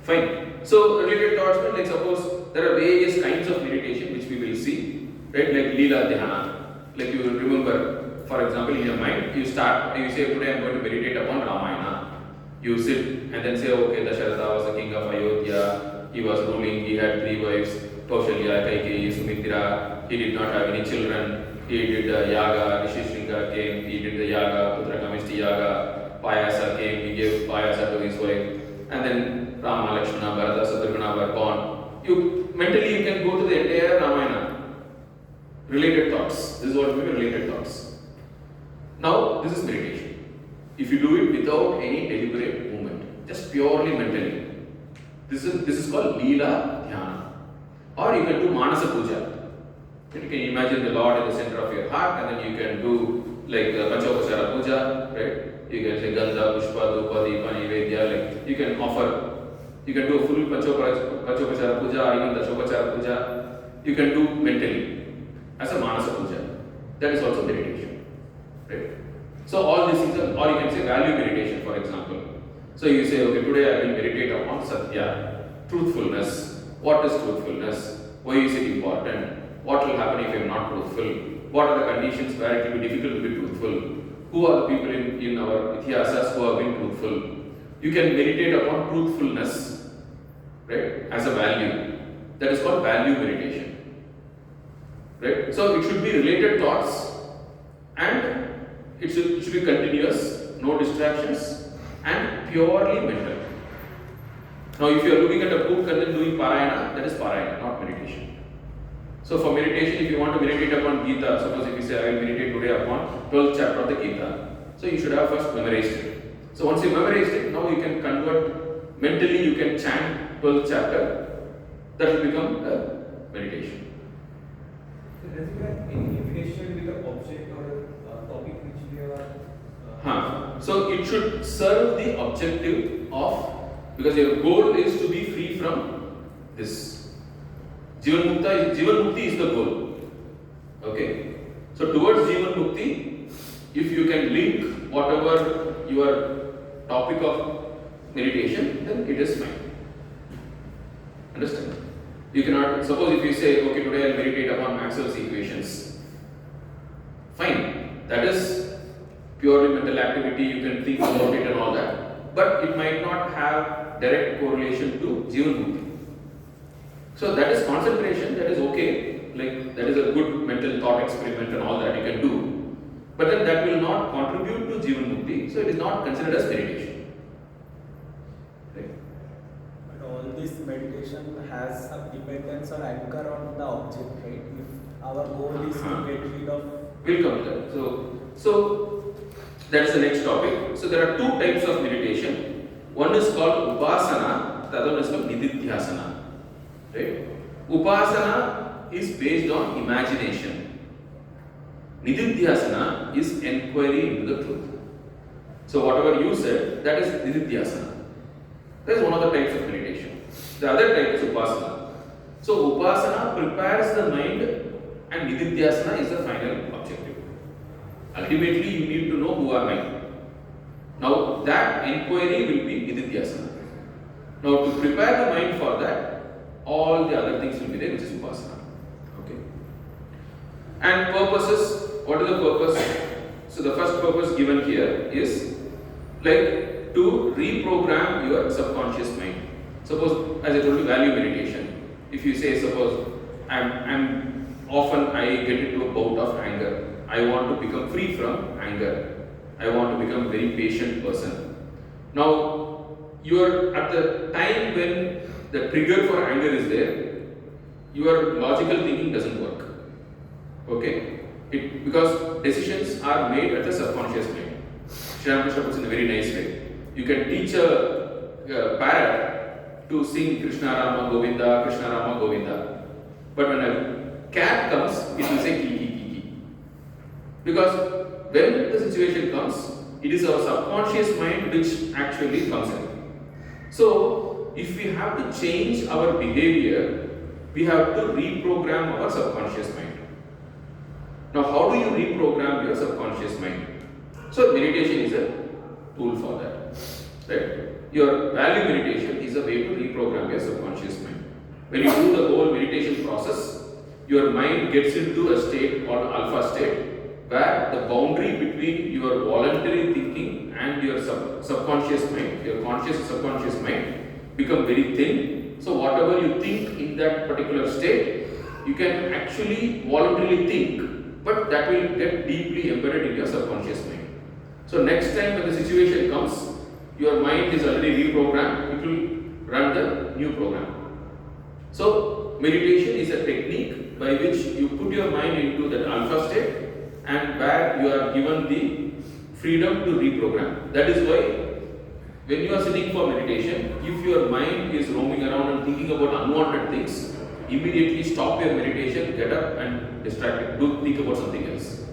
Fine. So related thoughts mean, like suppose there are various kinds of meditation which we will see, right? Like Leela Dhyana. Like you will remember, for example, in your mind, you say today I am going to meditate upon Ramayana. You sit and then say, okay, Dasharatha was the king of Ayodhya, he was ruling, he had 3 wives, Kaushalya, Kaikeyi, Sumitra, he did not have any children, he did the yaga, Rishishringa came, he did the yaga, Putrakamishti yaga, Payasa came, he gave Payasa to his wife, and then Rama, Lakshmana, Bharata, Satrughna were born. Mentally you can go to the entire Ramayana. Related thoughts. This is what we mean related thoughts. Now, this is meditation. If you do it without any deliberate movement, just purely mentally, this is called Leela Dhyana. Or you can do Manasa Puja. You can imagine the Lord in the center of your heart, and then you can do like Panchopachara Puja, right? You can say Gandha, Pushpa, Dhupa, Deepa, Nivedya, like you can do a full Panchopachara Puja or even the Shopachara Puja. You can do mentally as a Manasa Puja. That is also meditation. Right? So all these things are, or you can say value meditation, for example. So you say, okay, today I will meditate upon Satya, truthfulness. What is truthfulness? Why is it important? What will happen if I am not truthful? What are the conditions where it will be difficult to be truthful? Who are the people in our Ithiyasas who have been truthful? You can meditate upon truthfulness, right, as a value. That is called value meditation. Right? So it should be related thoughts, and it should be continuous, no distractions, and purely mental. Now, if you are looking at a book and then doing parayana, that is parayana, not meditation. So for meditation, if you want to meditate upon Gita, suppose if you say I will meditate today upon 12th chapter of the Gita, so you should have first memorized it. So once you memorized it, now you can convert mentally, you can chant 12th chapter, that will become a meditation. So does it have any affiliation with the object or topic which we are? So it should serve the objective of, because your goal is to be free from this. Jivan Mukti is the goal. Okay. So towards Jivan Mukti, if you can link whatever your topic of meditation, then it is fine. Understand? You cannot, suppose if you say, okay, today I will meditate upon Maxwell's equations. Fine. That is purely mental activity, you can think about it and all that. But it might not have direct correlation to Jivan Mukti. So that is concentration, that is okay. Like that is a good mental thought experiment and all that you can do. But then that will not contribute to Jivan Mukti, so it is not considered as meditation. Right? But all this meditation has some dependence or anchor on the object, right? If our goal is to get rid of. We'll come to that. So that is the next topic. So there are 2 types of meditation. One is called Upasana, the other one is called Nididhyasana. Right? Upasana is based on imagination. Nididhyasana is enquiry into the truth. So whatever you said, that is Nididhyasana. That is one of the types of meditation. The other type is Upasana. So Upasana prepares the mind, and Nididhyasana is the final objective. Ultimately, you need to know who am I. Now that inquiry will be Nididhyasana. Now to prepare the mind for that, all the other things will be there, which is Upasana. Okay. And purposes, what is the purpose? So the first purpose given here is like to reprogram your subconscious mind. Suppose, as I told you, value meditation. If you say, suppose I get into a bout of anger, I want to become free from anger. I want to become a very patient person. Now, you are at the time when the trigger for anger is there, your logical thinking doesn't work. Okay? Because decisions are made at the subconscious mind. Shri Ramakrishna puts in a very nice way. You can teach a parrot to sing Krishna Rama Govinda, Krishna Rama Govinda. But when a cat comes, it will say ki ki ki ki. Because when the situation comes, it is our subconscious mind which actually comes in. So, if we have to change our behavior, we have to reprogram our subconscious mind. Now, how do you reprogram your subconscious mind? So, meditation is a tool for that. Right? Your value meditation is a way to reprogram your subconscious mind. When you do the whole meditation process, your mind gets into a state called alpha state, where the boundary between your voluntary thinking and your subconscious mind, your conscious and subconscious mind, become very thin. So whatever you think in that particular state, you can actually voluntarily think, but that will get deeply embedded in your subconscious mind. So next time when the situation comes, your mind is already reprogrammed, it will run the new program. So meditation is a technique by which you put your mind into that alpha state, and where you are given the freedom to reprogram. That is why when you are sitting for meditation, if your mind is roaming around and thinking about unwanted things, immediately stop your meditation, get up and distract it. Do think about something else.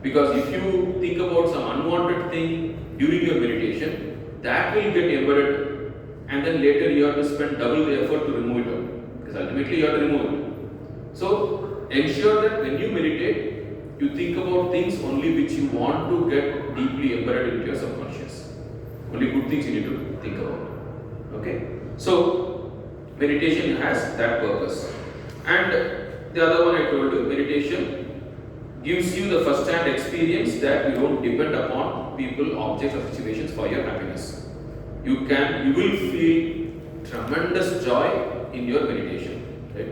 Because if you think about some unwanted thing during your meditation, that will get embedded, and then later you have to spend double the effort to remove it out. Because ultimately you have to remove it. So ensure that when you meditate, you think about things only which you want to get deeply embedded into your subconscious. Only good things you need to think about. Okay? So, meditation has that purpose. And the other one I told you, meditation gives you the first-hand experience that you don't depend upon people, objects or situations for your happiness. You will feel tremendous joy in your meditation. Right?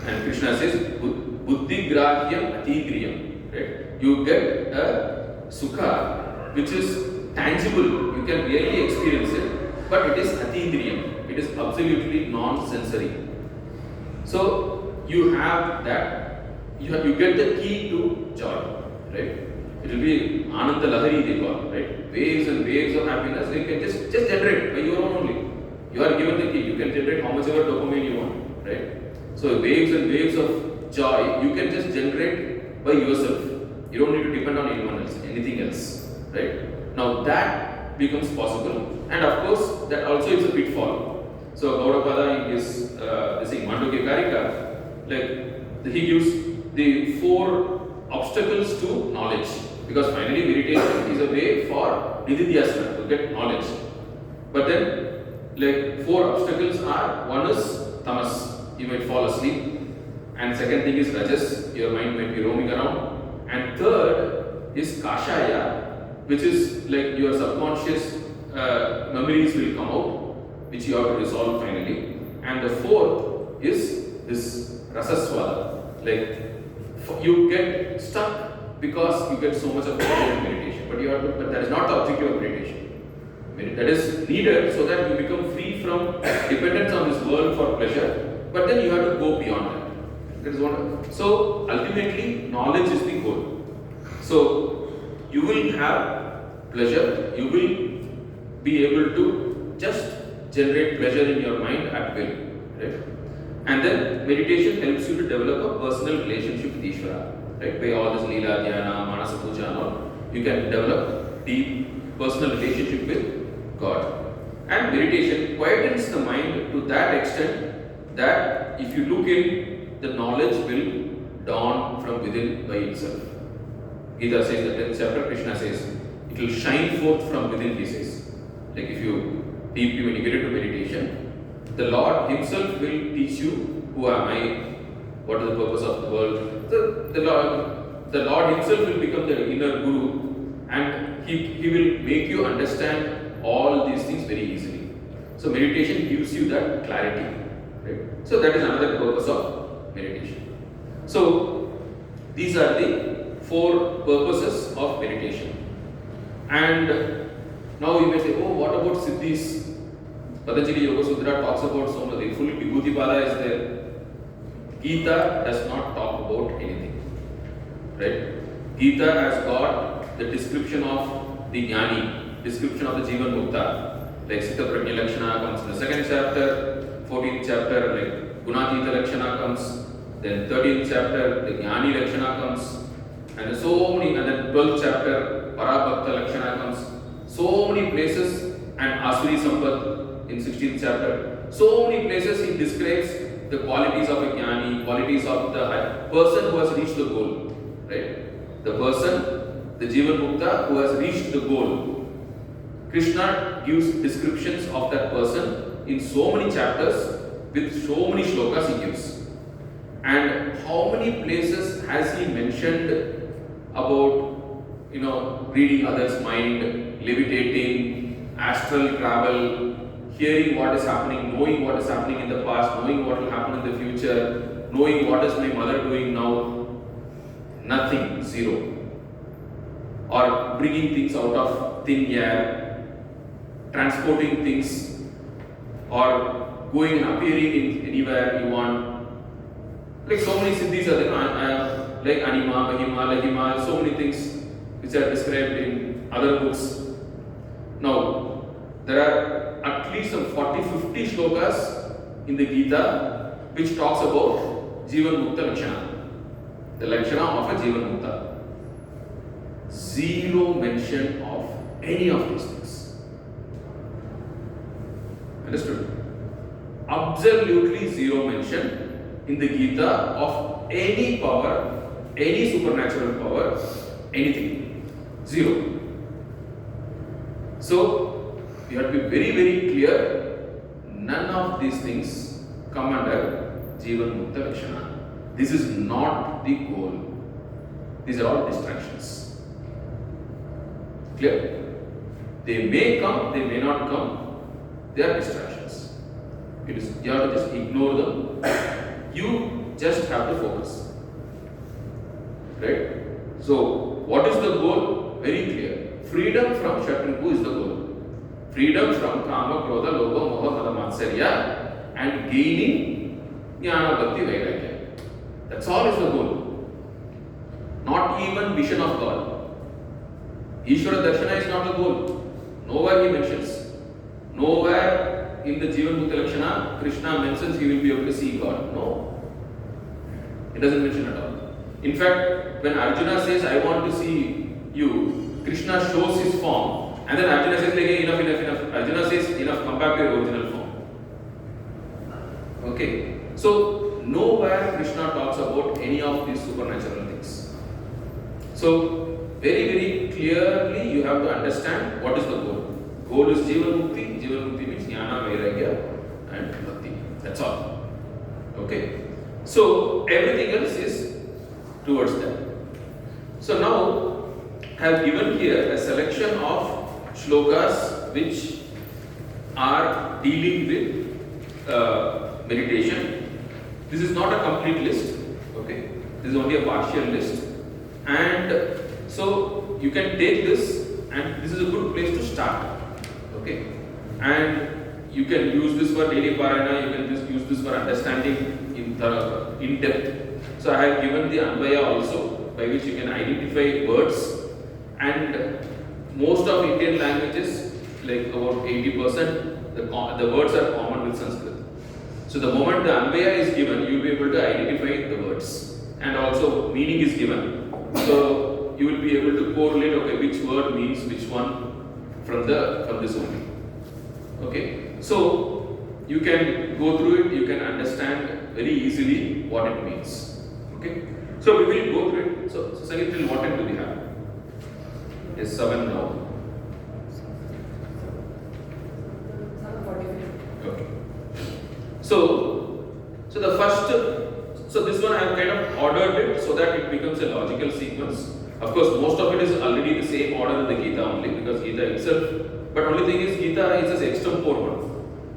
And Krishna says, Buddhi grahyam atigriyam. Right? You get a sukha which is tangible, you can really experience it, but it is atindriyam, it is absolutely non-sensory. So you have that, you get the key to joy, right? It will be Ananda Lahari they call, right? Waves and waves of happiness, you can just generate by your own only. You are given the key, you can generate how much ever dopamine you want, right? So waves and waves of joy, you can just generate by yourself. You don't need to depend on anyone else, anything else, right? Now that becomes possible, and of course that also is a pitfall. So Gaudapada in his Mandukya Karika, like he gives the 4 obstacles to knowledge, because finally meditation is a way for nididhyasana to get knowledge. But then, like 4 obstacles are: one is tamas, you might fall asleep. And second thing is rajas, your mind might be roaming around. And third is kashaya, which is like your subconscious memories will come out, which you have to resolve finally. And the fourth is this rasaswada, like you get stuck because you get so much of pleasure in meditation, but that is not the objective of meditation. That is needed so that you become free from dependence on this world for pleasure, but then you have to go beyond that. That is what. So ultimately, knowledge is the goal. So you will have pleasure. You will be able to just generate pleasure in your mind at will, right? And then meditation helps you to develop a personal relationship with Ishvara, right? By all this Leela, Dhyana, Manasa Puja and all, you can develop deep personal relationship with God. And meditation quietens the mind to that extent that if you look in, the knowledge will dawn from within by itself. Gita says, the 10th chapter, Krishna says, it will shine forth from within, he says. Like if you deeply, when you get into meditation, the Lord himself will teach you, who am I, what is the purpose of the world. The Lord himself will become the inner guru, and he will make you understand all these things very easily. So meditation gives you that clarity. Right? So that is another purpose of meditation. So these are the 4 purposes of meditation. And now you may say, oh, what about Siddhis? Patanjali Yoga Sutra talks about so many, full Vibhuti Pada is there. Gita does not talk about anything. Right? Gita has got the description of the Jnani, description of the Jivan Mukta. Like Sita Prajna Lakshana comes in the 2nd chapter, 14th chapter, like Gunatita Lakshana comes, then 13th chapter, the Jnani Lakshana comes, and so many, and then 12th chapter, Parabhakta Lakshana comes. So many places, and Asuri Sampat in 16th chapter. So many places he describes the qualities of a Jnani, qualities of the person who has reached the goal. Right? The person, the Jivan Mukta who has reached the goal. Krishna gives descriptions of that person in so many chapters with so many shlokas he gives. And how many places has he mentioned about, reading others' mind, levitating, astral travel, hearing what is happening, knowing what is happening in the past, knowing what will happen in the future, knowing what is my mother doing now? Nothing, zero. Or bringing things out of thin air, transporting things, or going and appearing in anywhere you want. Like so many siddhis are there, like Anima, Mahima, Lahima, so many things which are described in other books. Now, there are at least some 40-50 shlokas in the Gita which talks about Jivan Mukta Lakshana, the Lakshana of a Jivan Mukta. Zero mention of any of these things. Understood? Absolutely zero mention in the Gita of any power, any supernatural power, anything. Zero. So, you have to be very, very clear, none of these things come under Jivan Mukta Lakshana. This is not the goal. These are all distractions. Clear? They may come, they may not come. They are distractions. You have to just ignore them. You just have to focus. Right? So, what is the goal? Very clear. Freedom from Shatripu is the goal. Freedom from Kama, Krodha, Loka, Moha, Mada, Matsarya, and gaining Jnana, Bhakti, Vairagya. That's all is the goal. Not even vision of God. Ishvara Darshana is not the goal. Nowhere he mentions. Nowhere in the Jivan Mukta Lakshana, Krishna mentions he will be able to see God. No. It doesn't mention at all. In fact, when Arjuna says, I want to see you, Krishna shows his form, and then Arjuna says, enough. Arjuna says, enough, come back to your original form. Okay? So, nowhere Krishna talks about any of these supernatural things. So, very, very clearly you have to understand what is the goal. Goal is Jivan Mukti. Jivan Mukti means Jnana, Vairagya and Bhakti. That's all. Okay? So, everything else is towards that. So, now I have given here a selection of shlokas which are dealing with meditation. This is not a complete list. Okay? This is only a partial list. And so, you can take this, and this is a good place to start. Okay? And you can use this for daily parayana, you can just use this for understanding in depth. So, I have given the Anvaya also, by which you can identify words, and most of Indian languages, like about 80%, the words are common with Sanskrit. So, the moment the Anvaya is given, you will be able to identify the words, and also meaning is given. So, you will be able to correlate, okay, which word means which one from this only. Okay, so you can go through it, you can understand very easily what it means. Okay, so we will go through it. So Sangeet, till what time do we have? It's 7 now. 7:45. Okay. So the first, so this one I have kind of ordered it so that it becomes a logical sequence. Of course, most of it is already the same order in the Gita only, because Gita itself. But only thing is, Gita is an extempore one.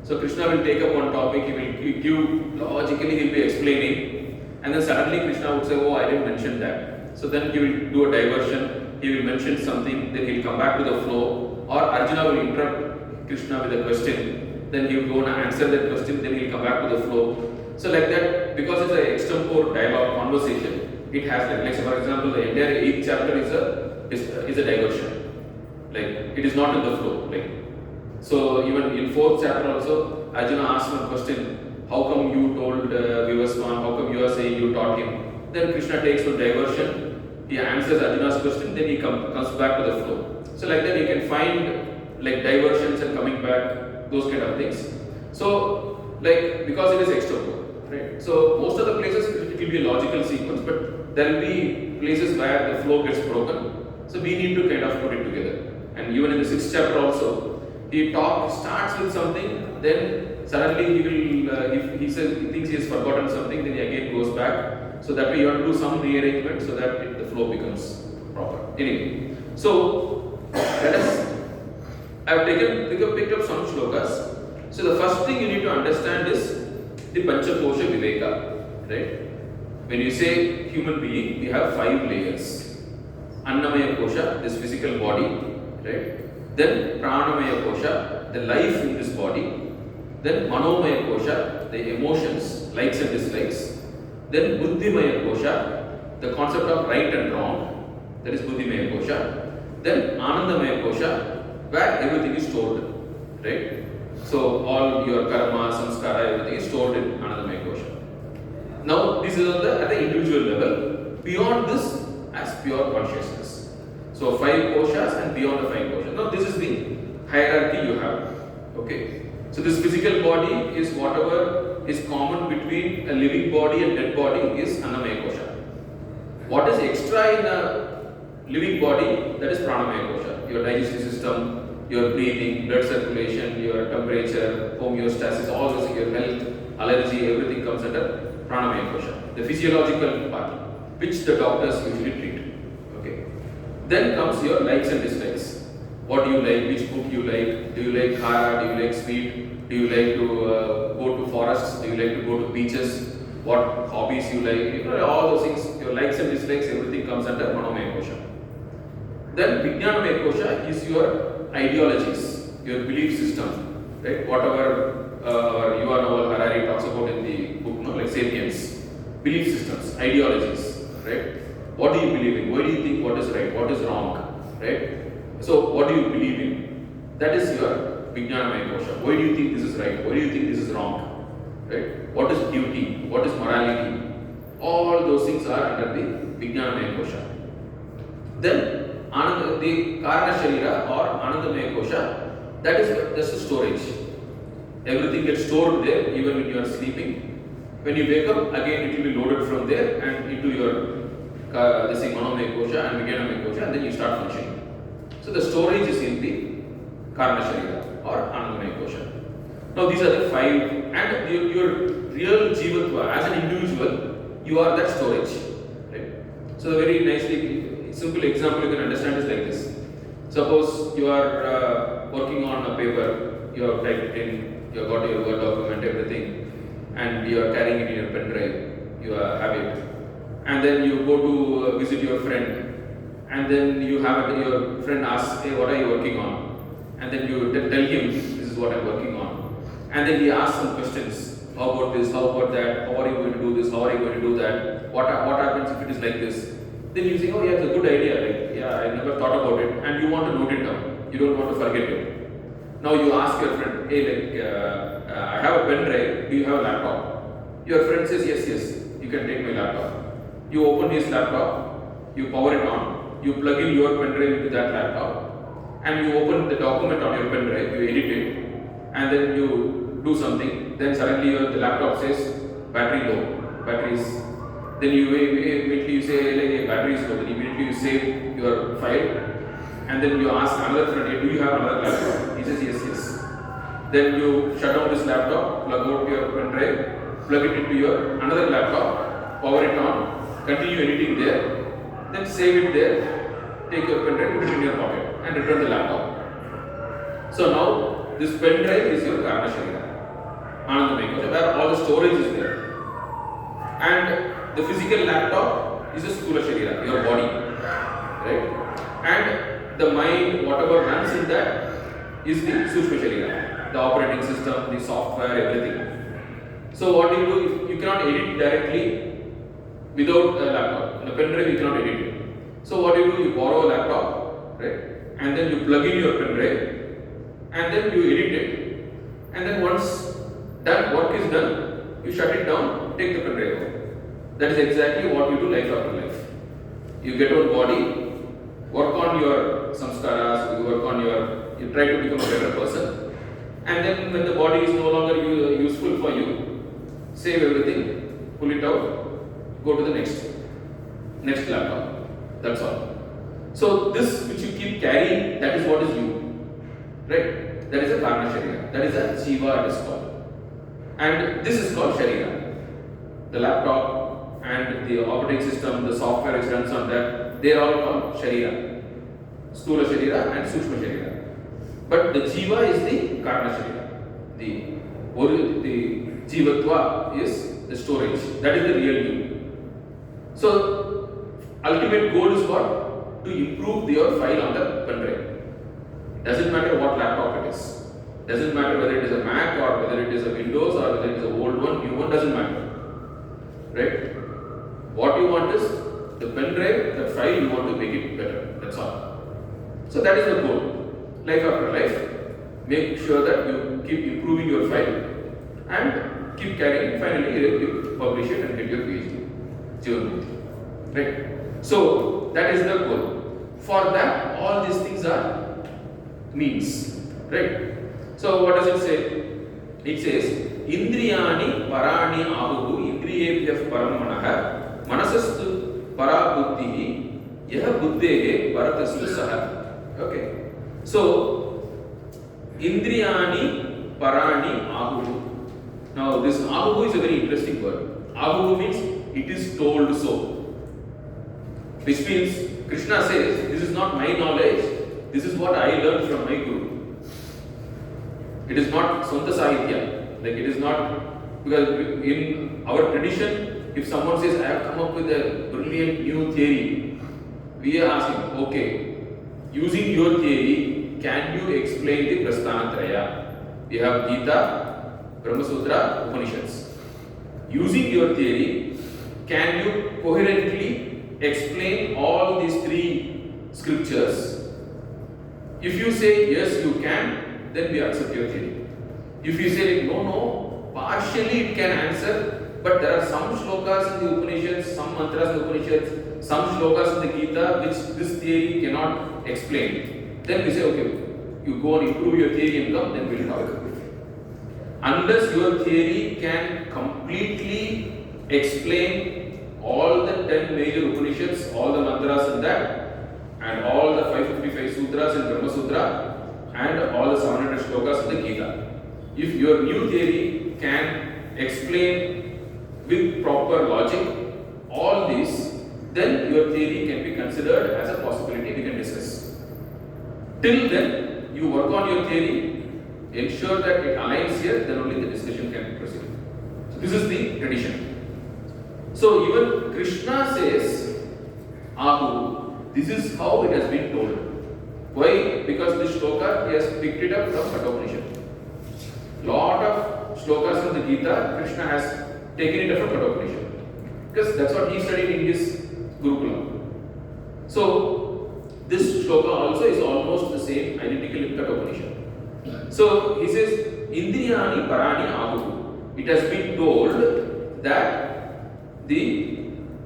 So Krishna will take up one topic, he will give logically, he will be explaining, and then suddenly Krishna would say, oh, I didn't mention that. So then he will do a diversion, he will mention something, then he will come back to the flow, or Arjuna will interrupt Krishna with a question, then he will go and answer that question, then he will come back to the flow. So like that, because it's an extempore dialogue conversation, it has like for example, the entire 8th chapter is a diversion. Like it is not in the flow. Like so, even in 4th chapter also, Arjuna asks one question: how come you told Vivaswan? How come you are saying you taught him? Then Krishna takes one diversion. He answers Arjuna's question. Then he comes back to the flow. So like that, you can find like diversions and coming back, those kind of things. So like because it is external, right? So most of the places it will be a logical sequence, but there will be places where the flow gets broken. So we need to kind of put it together. And even in the 6th chapter also, he starts with something, then suddenly he will, if he says he thinks he has forgotten something, then he again goes back. So that way you have to do some rearrangement so that the flow becomes proper. Anyway, so let us. I have picked up some shlokas. So the first thing you need to understand is the Panchakosha Viveka, right? When you say human being, we have 5 layers. Annamaya Kosha, this physical body, right? Then Pranamaya Kosha, the life in this body. Then Manomaya Kosha, the emotions, likes and dislikes. Then Buddhimaya Kosha, the concept of right and wrong, that is Buddhimaya Kosha. Then Anandamaya Kosha, where everything is stored, right? So all your karma, samskara, everything is stored in Anandamaya Kosha. Now this is at the individual level. Beyond this, as pure consciousness. So 5 koshas and beyond the 5 koshas. Now this is the hierarchy you have. Okay. So this physical body is whatever is common between a living body and dead body is Annamaya Kosha. What is extra in a living body, that is Pranamaya Kosha. Your digestive system, your breathing, blood circulation, your temperature, homeostasis, all this, your health, allergy, everything comes under Pranamaya Kosha. The physiological part, which the doctors usually treat. Okay. Then comes your likes and dislikes. What do you like? Which book you like? Do you like khara? Do you like sweet? Do you like to go to forests? Do you like to go to beaches? What hobbies you like? You know, all those things. Your likes and dislikes, everything comes under Manomaya Kosha. Then Vijnanamaya Kosha is your ideologies, your belief system, right? Whatever Yuval Noah Harari talks about in the book, no, like Sapiens, belief systems, ideologies, right? What do you believe in? Why do you think what is right? What is wrong, right? So what do you believe in? That is your Vijnanamaya Kosha. Why do you think this is right? Why do you think this is wrong? Right? What is duty? What is morality? All those things are under the Vijnanamaya Kosha. Then the Karana Sharira or Anandamaya Kosha, that is just a storage. Everything gets stored there even when you are sleeping. When you wake up, again it will be loaded from there and into your Manomaya Kosha and Vijnanamaya Kosha, and then you start functioning. So the storage is in the Karana Sharira or Anandamaya Kosha. Now these are the 5, and your real Jivatva as an individual, you are that storage. Right? So the very nicely, simple example you can understand is like this. Suppose you are working on a paper, you have typed it in, you have got your Word document, everything, and you are carrying it in your pen drive, you have it, and then you go to visit your friend, and then you have it, your friend asks, hey, what are you working on? And then you tell him, this is what I'm working on. And then he asks some questions, how about this, how about that, how are you going to do this, how are you going to do that, what happens if it is like this? Then you think, oh yeah, it's a good idea, like, yeah, I never thought about it, and you want to note it down, you don't want to forget it. Now you ask your friend, hey, like, I have a pen drive, do you have a laptop? Your friend says, yes, you can take my laptop. You open his laptop, you power it on, you plug in your pen drive into that laptop, and you open the document on your pen drive, you edit it, and then you do something, then suddenly the laptop says, battery low, batteries. Then you immediately you say, like, hey, battery is low, then immediately you save your file, and then you ask another friend, hey, do you have another laptop? He says, yes. Then you shut down this laptop, plug out your pen drive, plug it into your another laptop, power it on, continue editing there, then save it there, take your pen drive, put it in your pocket, and return the laptop. So now this pen drive is your Karana Sharira, Anandamaya Kosha, where all the storage is there. And the physical laptop is the Sthula Sharira, your body, right? And the mind, whatever runs in that, is the Sukshma Sharira, the operating system, the software, everything. So what do? You cannot edit directly without a laptop. In a pen drive, you cannot edit it. So what do? You borrow a laptop, right? And then you plug in your pen drive, and then you edit it. And then once that work is done, you shut it down, take the pen drive out. That is exactly what you do life after life. You get on body, work on your samskaras, you try to become a better person. And then when the body is no longer useful for you, save everything, pull it out, go to the next laptop. That's all. So this which you keep carrying, that is what is you. Right? That is a karma sharira. That is a jiva, it is called. And this is called sharira. The laptop and the operating system, the software which runs on that, they are all called sharira. Sthula sharira and sukshma sharira. But the jiva is the karma sharira. The jivatva is the storage. That is the real you. So ultimate goal is what? To improve your file on the pen drive. Doesn't matter what laptop it is. Doesn't matter whether it is a Mac or whether it is a Windows or whether it is a old one, new one, doesn't matter. Right? What you want is the pen drive, that file, you want to make it better. That's all. So that is the goal. Life after life, make sure that you keep improving your file and keep carrying. Finally, you publish it and get your PhD. Gokulmuthu. Right? So that is the goal. For that, all these things are means. Right? So what does it say? It says, Indriyani parani ahuhu indriyebhyah param manaha manasastu para buddhihi yaha buddhehe varatastu saha. Okay. So, Indriyani Parani Ahuhu. Now, this Ahuhu is a very interesting word. Ahuhu means it is told so. Which means Krishna says, this is not my knowledge, this is what I learned from my Guru. It is not Santa Sahitya. Like it is not, because in our tradition, if someone says, I have come up with a brilliant new theory, we are asking, okay, using your theory, can you explain the Prasthanatraya? We have Gita, Brahma Sutra, Upanishads. Using your theory, can you coherently explain all these three scriptures? If you say yes, you can, then we accept your theory. If you say no, partially it can answer, but there are some shlokas in the Upanishads, some mantras in the Upanishads, some shlokas in the Gita which this theory cannot explain. Then we say, okay, you go and improve your theory and come, then we will talk. Unless your theory can completely explain all the 10 major Upanishads, all the mantras in that, and all the 555 sutras in Brahma Sutra, and all the 700 shlokas in the Gita. If your new theory can explain with proper logic all these, then your theory can be considered as a possibility we can discuss. Till then, you work on your theory, ensure that it aligns here, then only the discussion can proceed. So this is the tradition. So even Krishna says, Ahu, this is how it has been told. Why? Because this shloka, he has picked it up from Kathopanishad. Lot of shlokas from the Gita, Krishna has taken it up from Kathopanishad. Because that's what he studied in his Gurukulam. So this shloka also is almost the same, identical in Kathopanishad. So he says, Indriyani Parani Ahu. It has been told that the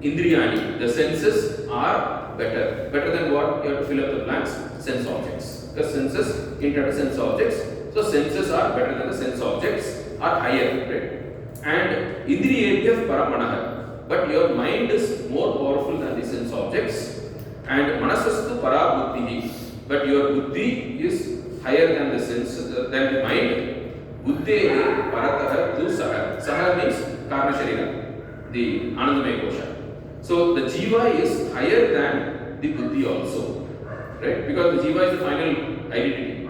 Indriyani, the senses are better. Better than what? You have to fill up the blanks, sense objects. Because senses enter sense objects. So senses are better than the sense objects, are higher, right? And Indriyebhyah paramanaha. But your mind is more powerful than the sense objects. And manasastu para buddhihi. But your buddhi is higher than the sense, than the mind. Buddhehe parataha tu saha. Saha means karma sharira, the anandamaya kosha. So the jiva is higher than the buddhi also, right? Because the jiva is the final identity.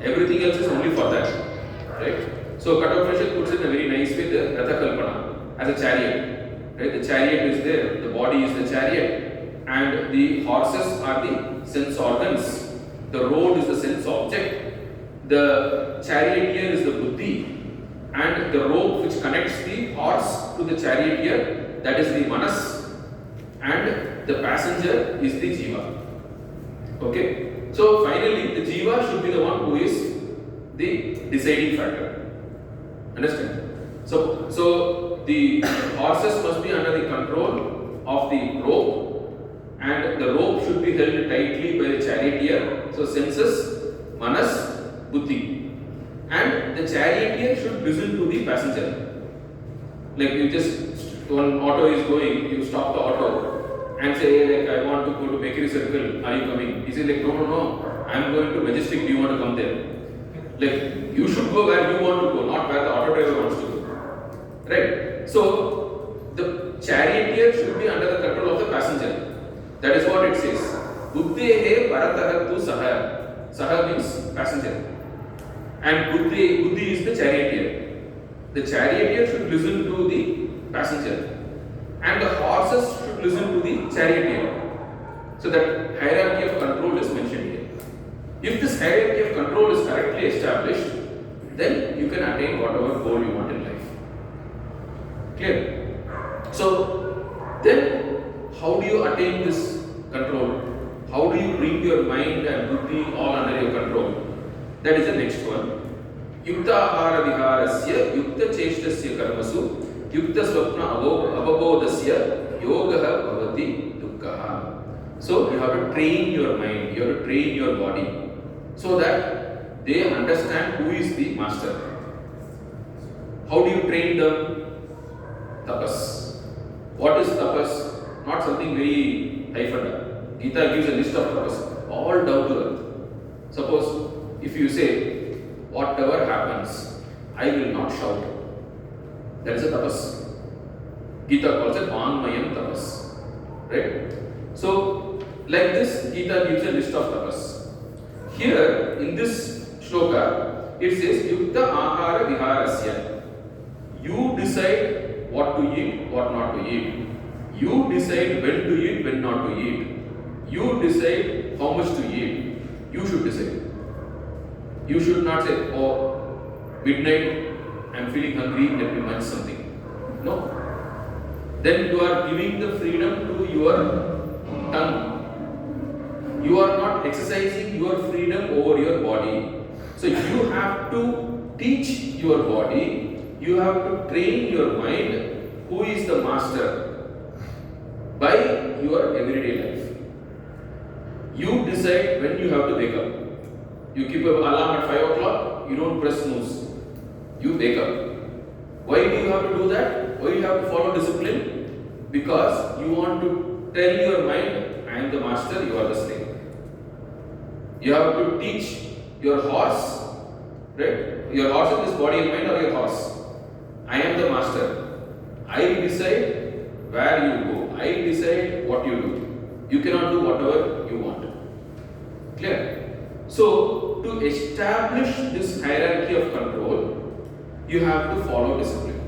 Everything else is only for that, right? So Kathopanishad puts it in a very nice way, the Ratha Kalpana, as a chariot. Right? The chariot is there, the body is the chariot, and the horses are the sense organs. The road is the sense object. The charioteer is the buddhi, and the rope which connects the horse to the charioteer, that is the manas, and the passenger is the jiva. Okay? So finally, the jiva should be the one who is the deciding factor. Understand? So the horses must be under the control of the rope, and the rope should be held tightly by the charioteer. So senses, manas, buddhi, and the charioteer should listen to the passenger. Like you just, one auto is going, you stop the auto and say, like, I want to go to Bakery Circle, are you coming? He says like, no, I am going to Majestic, do you want to come there? Like, you should go where you want to go, not where the auto driver wants to go. Right? So, the charioteer should be under the control of the passenger. That is what it says. Buddhehe bharataha tu saha. Saha means passenger. And buddhi is the charioteer. The charioteer should listen to the passenger. And the horses should listen to the charioteer. So that hierarchy of control is mentioned here. If this hierarchy of control is correctly established, then you can attain whatever goal you want in life. Clear? So, then how do you attain this control? How do you bring your mind and buddhi all under your control? That is the next one. Yukta ahara viharasya, yukta cheshtasya karmasu, yukta swapna avabodhasya, yogaha bhavati dukkha. So, you have to train your mind, you have to train your body, so that they understand who is the master. How do you train them? Tapas. What is tapas? Not something very high-funda. Gita gives a list of tapas, all down to earth. Suppose if you say, whatever happens, I will not shout. That is a tapas. Gita calls it Vangmayam tapas. Right? So, like this, Gita gives a list of tapas. Here, in this shloka, it says, Yukta ahara viharasya. You decide what to eat, what not to eat. You decide when to eat, when not to eat. You decide how much to eat. You should decide. You should not say, oh, midnight, I am feeling hungry, let me munch something. No. Then you are giving the freedom to your tongue. You are not exercising your freedom over your body. So you have to teach your body. You have to train your mind who is the master by your everyday life. You decide when you have to wake up. You keep an alarm at 5 o'clock, you don't press snooze. You wake up. Why do you have to do that? Why do you have to follow discipline? Because you want to tell your mind, I am the master, you are the slave. You have to teach your horse, right? Your horse is this body and mind, or your horse? I am the master. I decide where you go. I decide what you do. You cannot do whatever you want. Clear? So, to establish this hierarchy of control, you have to follow discipline.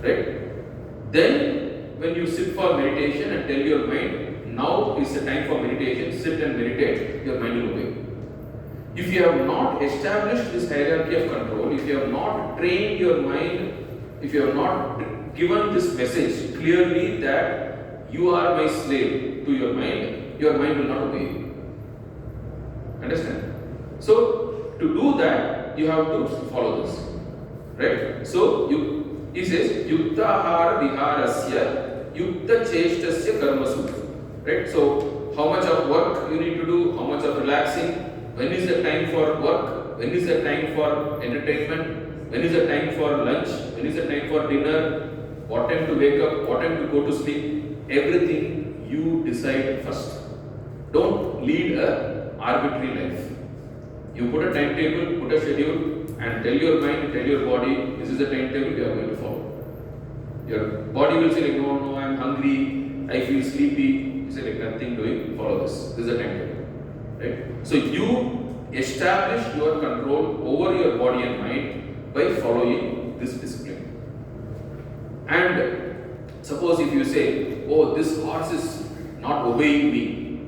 Right? Then, when you sit for meditation and tell your mind, now is the time for meditation, sit and meditate, your mind will obey. If you have not established this hierarchy of control, if you have not trained your mind, if you have not given this message clearly that you are my slave to your mind will not obey you. Understand? So, to do that, you have to follow this. Right? So, he says, Yukta ahara viharasya, Yukta cheshtasya karmasu. Right? So, how much of work you need to do, how much of relaxing, when is the time for work, when is the time for entertainment, when is the time for lunch, when is the time for dinner, what time to wake up, what time to go to sleep, everything you decide first. Don't lead a arbitrary life. You put a timetable, put a schedule, and tell your mind, tell your body, this is the timetable you are going to follow. Your body will say, like, no, I am hungry, I feel sleepy. You say, like, nothing doing, follow this. This is the timetable. Right? So you establish your control over your body and mind by following this discipline. And suppose if you say, oh, this horse is not obeying me,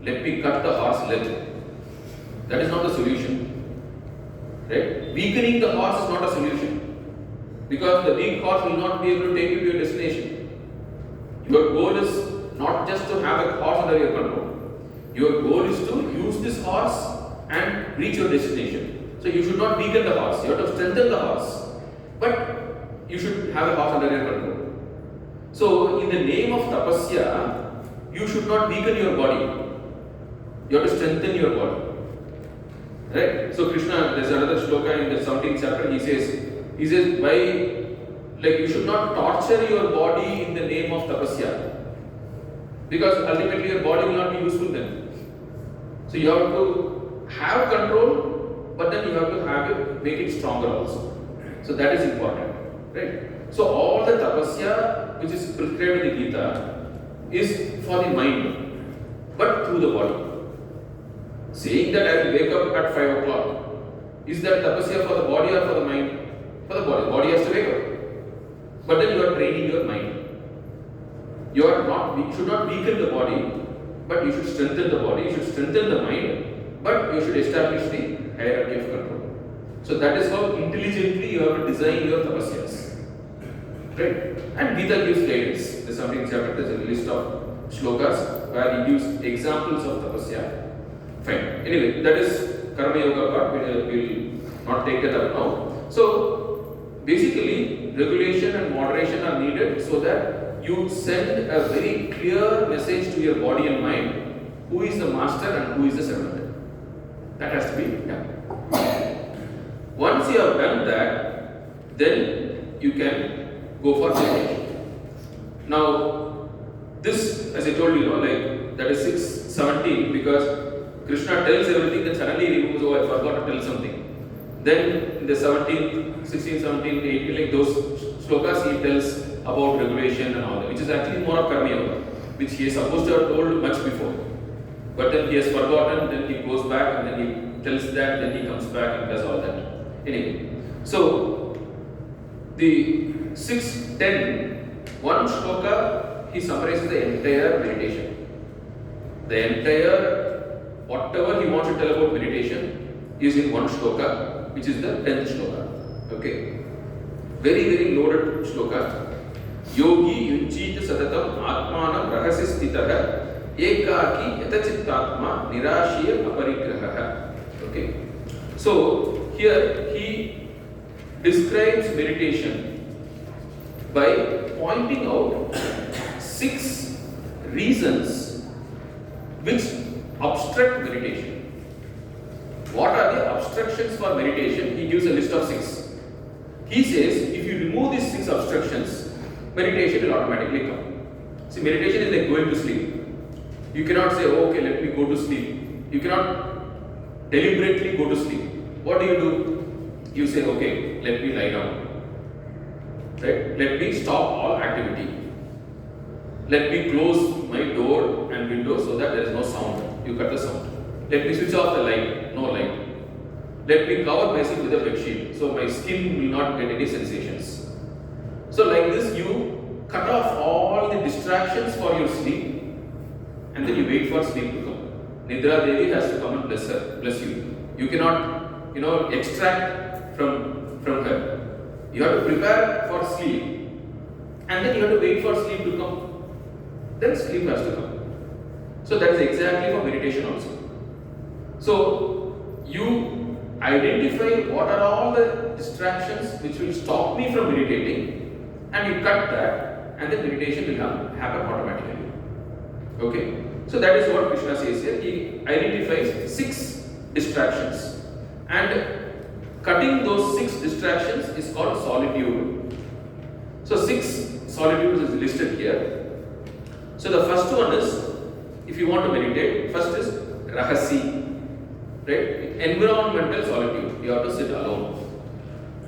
let me cut the horse leg. That is not the solution. Right? Weakening the horse is not a solution. Because the weak horse will not be able to take you to your destination. Your goal is not just to have a horse under your control. Your goal is to use this horse and reach your destination. So you should not weaken the horse. You have to strengthen the horse. But you should have a horse under your control. So in the name of tapasya, you should not weaken your body. You have to strengthen your body. Right? So Krishna, there's another shloka in the 17th chapter, he says, you should not torture your body in the name of tapasya. Because ultimately your body will not be useful then. So you have to have control, but then you have to make it stronger also. So that is important. Right? So all the tapasya which is prescribed in the Gita is for the mind, but through the body. Saying that I will wake up at 5 o'clock, is that tapasya for the body or for the mind? For the body. The body has to wake up. But then you are training your mind. You should not weaken the body, but you should strengthen the body, you should strengthen the mind, but you should establish the hierarchy of control. So that is how intelligently you have to design your tapasyas. Right? And Gita gives guidance. The 17th chapter, there is a list of shlokas where he gives examples of tapasya. Fine. Anyway, that is Karma Yoga part. We will not take that up now. So, basically, regulation and moderation are needed so that you send a very clear message to your body and mind who is the master and who is the servant. That has to be done. Once you have done that, then you can go for meditation. Now, this, as I told you, that is 6:17 because Krishna tells everything, then suddenly he removes, oh, I forgot to tell something. Then in the 17th, 16th, 17th, 18th, those shlokas he tells about regulation and all that, which is actually more of Karma Yoga, which he is supposed to have told much before. But then he has forgotten, then he goes back and then he tells that, then he comes back and does all that. Anyway, so the 6:10, one shloka, he summarizes the entire meditation. The entire whatever he wants to tell about meditation is in one shloka, which is the 10th shloka. Okay? Very, very loaded shloka. Yogi yunchita satatam atmanam rahasya stitaha ekaki yatachittatma nirashiya aparigraha. Okay? So, here he describes meditation by pointing out 6 reasons which obstruct meditation. What are the obstructions for meditation? He gives a list of 6. He says, if you remove these 6 obstructions, meditation will automatically come. See, meditation is like going to sleep. You cannot say, oh, okay, let me go to sleep. You cannot deliberately go to sleep. What do? You say, okay, let me lie down. Right? Let me stop all activity. Let me close my door and window so that there is no sound. You cut the sound. Let me switch off the light. No light. Let me cover myself with a bed sheet so my skin will not get any sensations. So like this, you cut off all the distractions for your sleep, and then you wait for sleep to come. Nidra Devi has to come and bless you. You cannot, extract from her. You have to prepare for sleep, and then you have to wait for sleep to come. Then sleep has to come. So that is exactly for meditation also. So you identify what are all the distractions which will stop me from meditating, and you cut that, and then meditation will happen automatically. Okay? So that is what Krishna says here. He identifies 6 distractions, and cutting those 6 distractions is called solitude. So 6 solitudes is listed here. So the first one is, if you want to meditate, first is rahasi, right? Environmental solitude. You have to sit alone.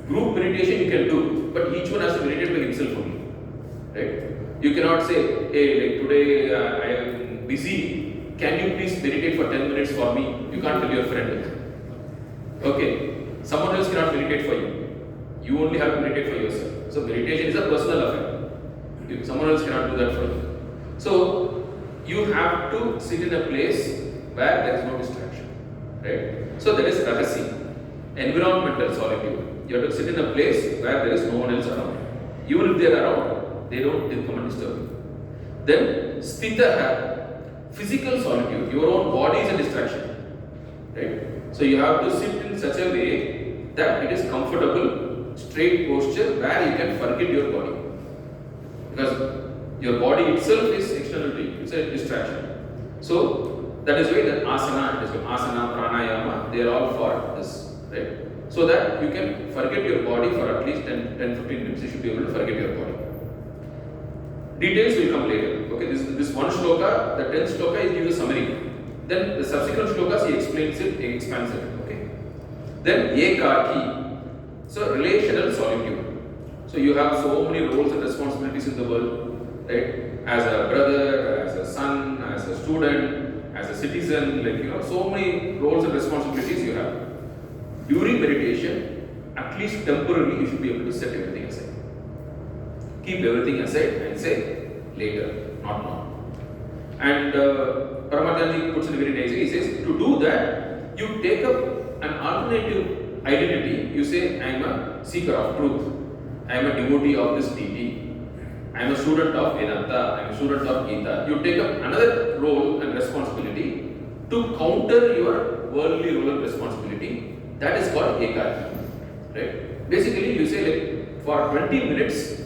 Group meditation you can do, but each one has to meditate by himself only, right? You cannot say, hey, like today I am busy. Can you please meditate for 10 minutes for me? You can't tell your friend. Okay, someone else cannot meditate for you. You only have to meditate for yourself. So meditation is a personal affair. Someone else cannot do that for you. So you have to sit in a place where there is no distraction, right? So that is rahasi, environmental solitude. You have to sit in a place where there is no one else around. Even if they are around, they don't come and disturb you. Then sthita, physical solitude. Your own body is a distraction, right? So you have to sit in such a way that it is comfortable, straight posture where you can forget your body. Because your body itself is external to you, it's a distraction. So that is why that asana, pranayama, they are all for this, right? So that you can forget your body for at least 10-15 minutes, you should be able to forget your body. Details will come later. Okay, this one shloka, the 10th shloka is gives a summary. Then the subsequent shlokas he explains it, he expands it. Okay. Then ekaki, so relational solitude. So you have so many roles and responsibilities in the world, right? As a brother, as a son, as a student, as a citizen, so many roles and responsibilities you have. During meditation, at least temporarily, you should be able to set everything aside. Keep everything aside and say later, not now. And Paramahansa puts it very nicely. He says, to do that, you take up an alternative identity. You say, I am a seeker of truth. I am a devotee of this deity. I am a student of Vedanta. I am a student of Gita. You take up another role and responsibility to counter your worldly role and responsibility. That is called ekaki. Right? Basically, you say for 20 minutes,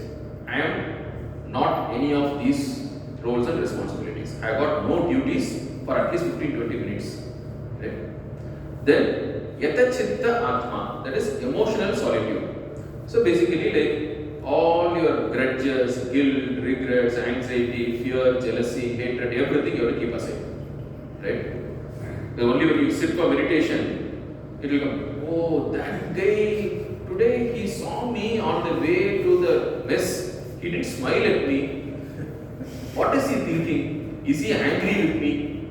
I am not any of these roles and responsibilities. I got no duties for at least 15-20 minutes. Right? Then, yata chitta atma, that is emotional solitude. So basically, all your grudges, guilt, regrets, anxiety, fear, jealousy, hatred, everything you have to keep aside. Right? The only when you sit for meditation, it will come, oh, that guy, today he saw me on the way to the mess. He didn't smile at me. What is he thinking? Is he angry with me?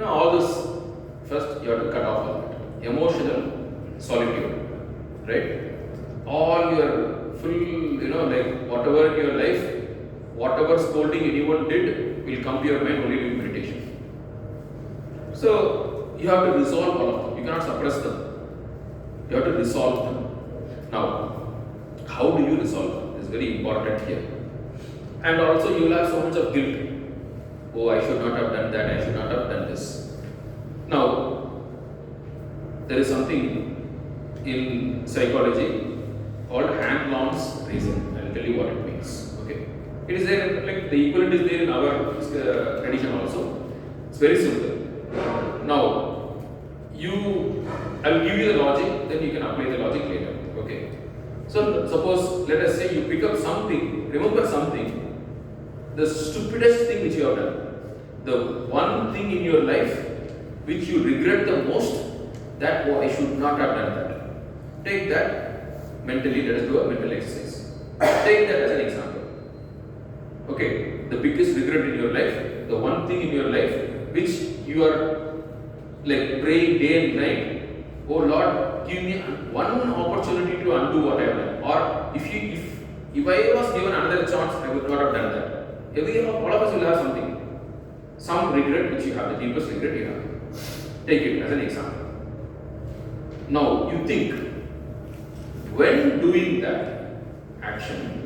All this, first you have to cut off all that. Emotional solitude. Right? All your full, whatever in your life, whatever scolding anyone did will come to your mind only in meditation. So, you have to resolve all of them. You cannot suppress them. You have to resolve them. Now, how do you resolve them? It's very important here. And also, you will have so much of guilt. Oh, I should not have done that, I should not have done this. Now, there is something in psychology called Hand-Long's reason. I will tell you what it means. Okay, it is there, the equivalent is there in our tradition also. It's very simple. Now, I will give you the logic, then you can apply the logic later. Okay. So suppose, let us say you pick up something, remember something, the stupidest thing which you have done, the one thing in your life which you regret the most, that I should not have done that. Take that mentally, let us do a mental exercise. Take that as an example. Okay, the biggest regret in your life, the one thing in your life which you are praying day and night, oh Lord, give me one opportunity to undo what I have done. Or if I was given another chance, I would not have done that. All of us will have something. Some regret which you have, the deepest regret you have. Take it as an example. Now, you think, when doing that action,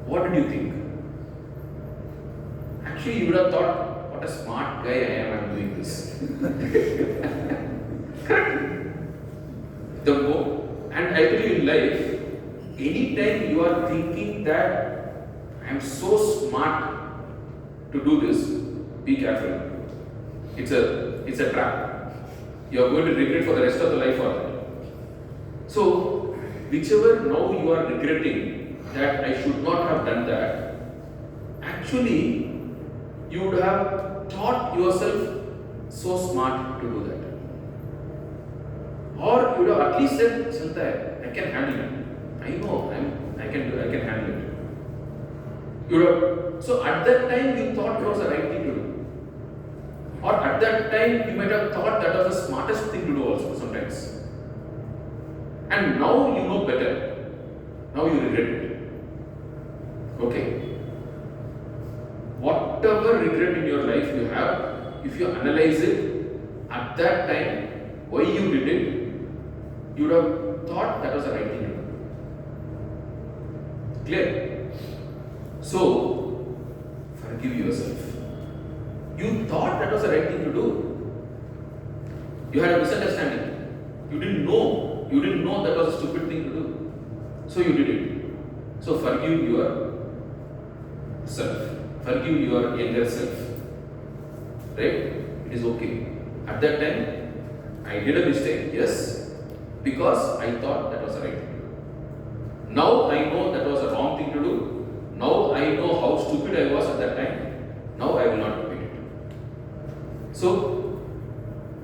what did you think? Actually, you would have thought, what a smart guy I am, I'm doing this. Correct? And I tell you in life, anytime you are thinking that I am so smart to do this, be careful. It's a trap. You are going to regret for the rest of the life for that. So, whichever now you are regretting that I should not have done that, actually, you would have taught yourself so smart to do that. Or you would have at least said, Santa, I can handle it. I know, I can handle it. You would have, so at that time you thought it was the right thing to do. Or at that time, you might have thought that was the smartest thing to do also sometimes. And now you know better. Now you regret it. Okay. Whatever regret in your life you have, if you analyze it, at that time, why you did it, you would have thought that was the right thing to do. Clear? So, forgive yourself. You thought that was the right thing to do. You had a misunderstanding. You didn't know. You didn't know that was a stupid thing to do. So you did it. So forgive yourself. Forgive your younger self. Right? It is okay. At that time, I did a mistake. Yes. Because I thought that was the right thing to do. Now I know that was the wrong thing to do. Now I know how stupid I was at that time. Now I will not repeat it. So,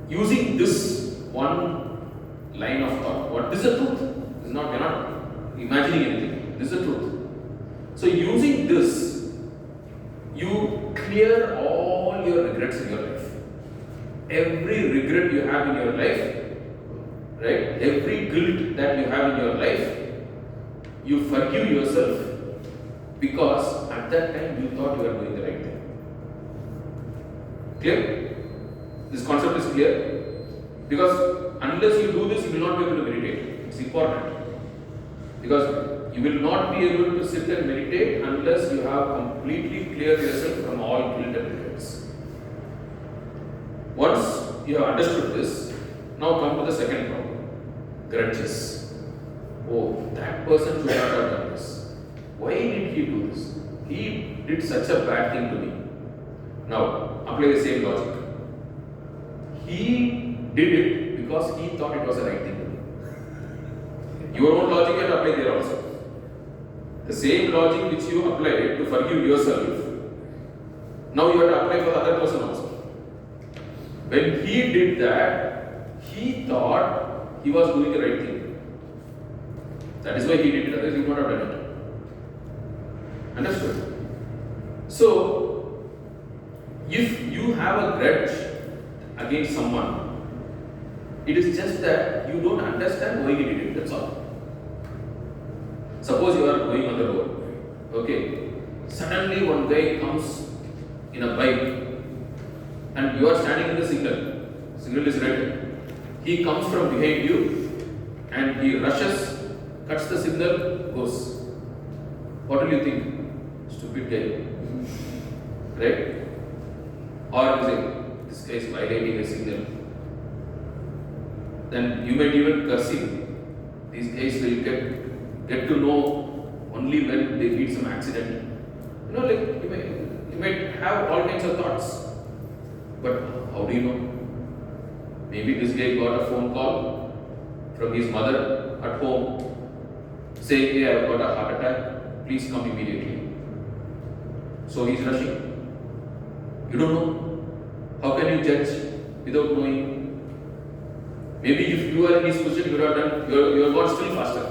using this one line of thought, what is the truth? This is not, we are not imagining anything. This is the truth. So, using this, you clear all your regrets in your life. Every regret you have in your life, right? Every guilt that you have in your life, you forgive yourself because at that time you thought you were doing the right thing. Clear? This concept is clear? Because unless you do this, you will not be able to meditate. It's important. Because you will not be able to sit and meditate unless you have completely cleared yourself from all guilt and regrets. Once you have understood this, now come to the second problem. Grudges. Oh, that person should not have done this. Why did he do this? He did such a bad thing to me. Now, apply the same logic. He did it because he thought it was the right thing to do. Your own logic you have to apply there also. The same logic which you applied to forgive yourself, now you have to apply for the other person also. When he did that, he thought he was doing the right thing. That is why he did it, otherwise he would not have done it. Understood? So, if you have a grudge against someone, it is just that you don't understand why he did it, that's all. Suppose you are going on the road, okay, suddenly one guy comes in a bike and you are standing in the signal is red. He comes from behind you and he rushes, cuts the signal, goes. What do you think? Stupid guy. Right? Or you say, this guy is violating a signal. Then you might even curse him. These guys will get to know only when they meet some accident. You know, like you might have all kinds of thoughts. But how do you know? Maybe this guy got a phone call from his mother at home saying, hey, I have got a heart attack, please come immediately. So he is rushing. You don't know. How can you judge without knowing? Maybe if you are in his position, you would have done, you have gone still faster.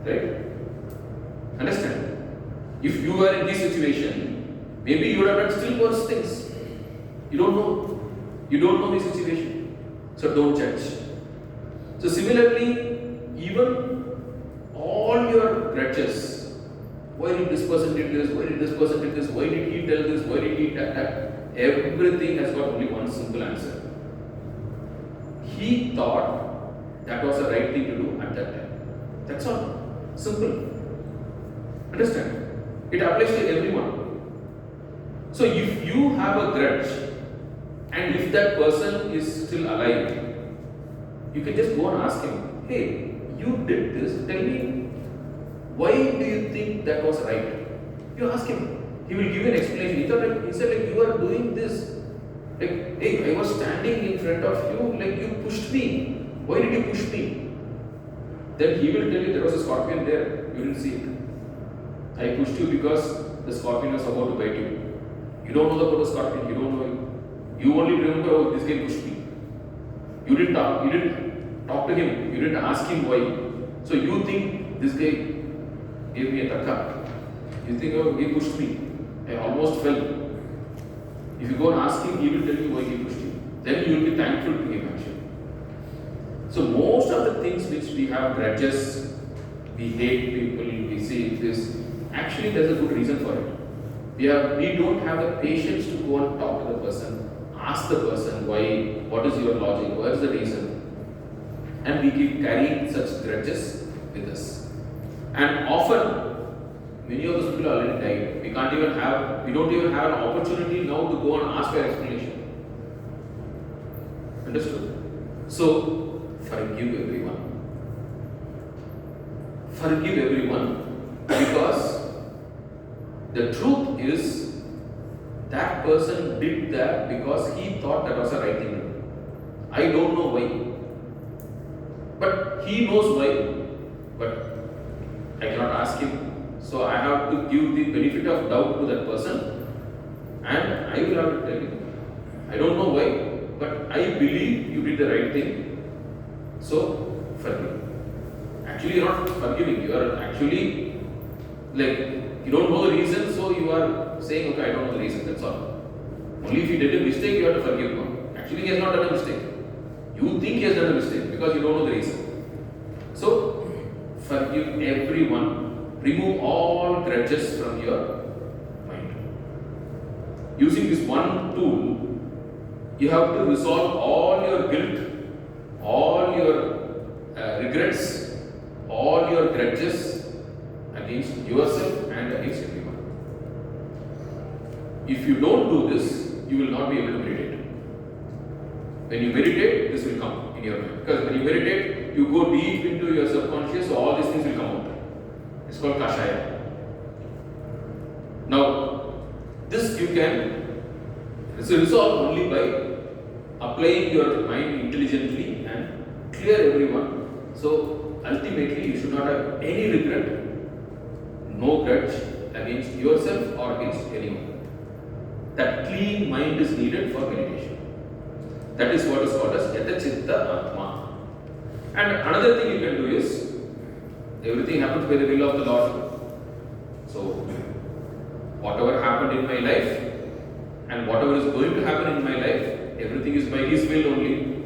Right? Understand? If you were in this situation, maybe you would have done still worse things. You don't know. You don't know the situation. So don't judge. So similarly, even all your grudges, why did this person did this, why did this person did this, why did he tell this, why did he tell that, everything has got only one simple answer. He thought that was the right thing to do at that time. That's all. Simple. Understand? It applies to everyone. So if you have a grudge, and if that person is still alive, you can just go and ask him, hey, you did this, tell me, why do you think that was right? You ask him, he will give you an explanation. He said like, you are doing this. Like, hey, I was standing in front of you, like you pushed me. Why did you push me? Then he will tell you there was a scorpion there, you didn't see it. I pushed you because the scorpion was about to bite you. You don't know about the scorpion, you don't know it. You only remember, oh, this guy pushed me. You didn't talk to him, you didn't ask him why. So you think this guy gave me a takka. You think, oh, he pushed me. I almost fell. If you go and ask him, he will tell you why he pushed you. Then you will be thankful to him actually. So most of the things which we have grudges, we hate people, we see this, actually there's a good reason for it. We don't have the patience to go and talk to the person, ask the person why, what is your logic, what is the reason. And we keep carrying such grudges with us. And often, many of those people are already died. We don't even have an opportunity now to go and ask for explanation. Understood? So, forgive everyone. Forgive everyone because the truth is that person did that because he thought that was the right thing to do. I don't know why. But he knows why. But I cannot ask him. So I have to give the benefit of doubt to that person and I will have to tell him. I don't know why, but I believe you did the right thing. So forgive. Actually, you are not forgiving. You are actually you don't know the reason, so you are saying, okay, I don't know the reason. That's all. Only if he did a mistake, you have to forgive him. Actually, he has not done a mistake. You think he has done a mistake because you don't know the reason. So forgive everyone. Remove all grudges from your mind. Using this one tool, you have to resolve all your guilt, all your regrets, all your grudges against yourself and against everyone. If you don't do this, you will not be able to meditate. When you meditate, this will come in your mind. Because when you meditate, you go deep into your subconscious, so all these things will come out. It's called Kashaya. Now, this you can resolve only by applying your mind intelligently and clear everyone. So, ultimately, you should not have any regret, no grudge against yourself or against anyone. That clean mind is needed for meditation. That is what is called as Yata Chitta Atma. And another thing you can do is, everything happens by the will of the Lord. So, whatever happened in my life and whatever is going to happen in my life, everything is by His will only.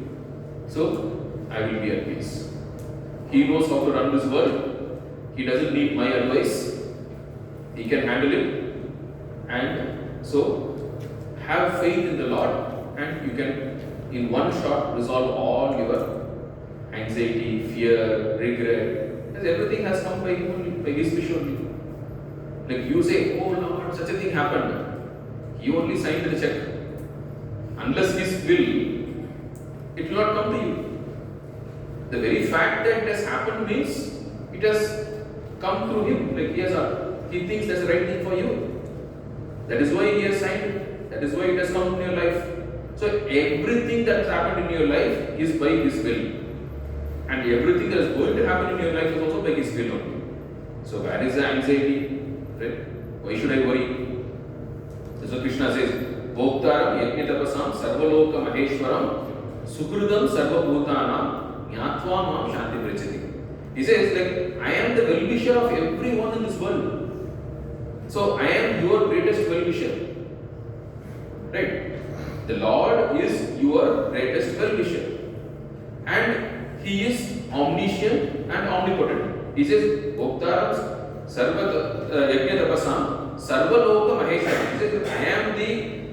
So, I will be at peace. He knows how to run this world. He doesn't need my advice. He can handle it. And so, have faith in the Lord and you can, in one shot, resolve all your anxiety, fear, regret. Because everything has come by His wish only. Like you say, oh Lord, such a thing happened. He only signed the check. Unless His will, it will not come to you. The very fact that it has happened means it has come through Him. Like He thinks that's the right thing for you. That is why He has signed it. That is why it has come in your life. So everything that has happened in your life is by His will. And everything that is going to happen in your life is also by His will only. So where is the anxiety? Right? Why should I worry? That's what Krishna says. Bhoktaram yajnatapasam sarvaloka maheshwaram sukrudam sarvabhutanam jnatva mam shanti prachati. He says I am the well-wisher of everyone in this world. So I am your greatest well-wisher. Right? The Lord is your greatest well-wisher. And He is omniscient and omnipotent. He says, Bhoktaram yajnatapasam sarvaloka maheshwaram. He says, I am the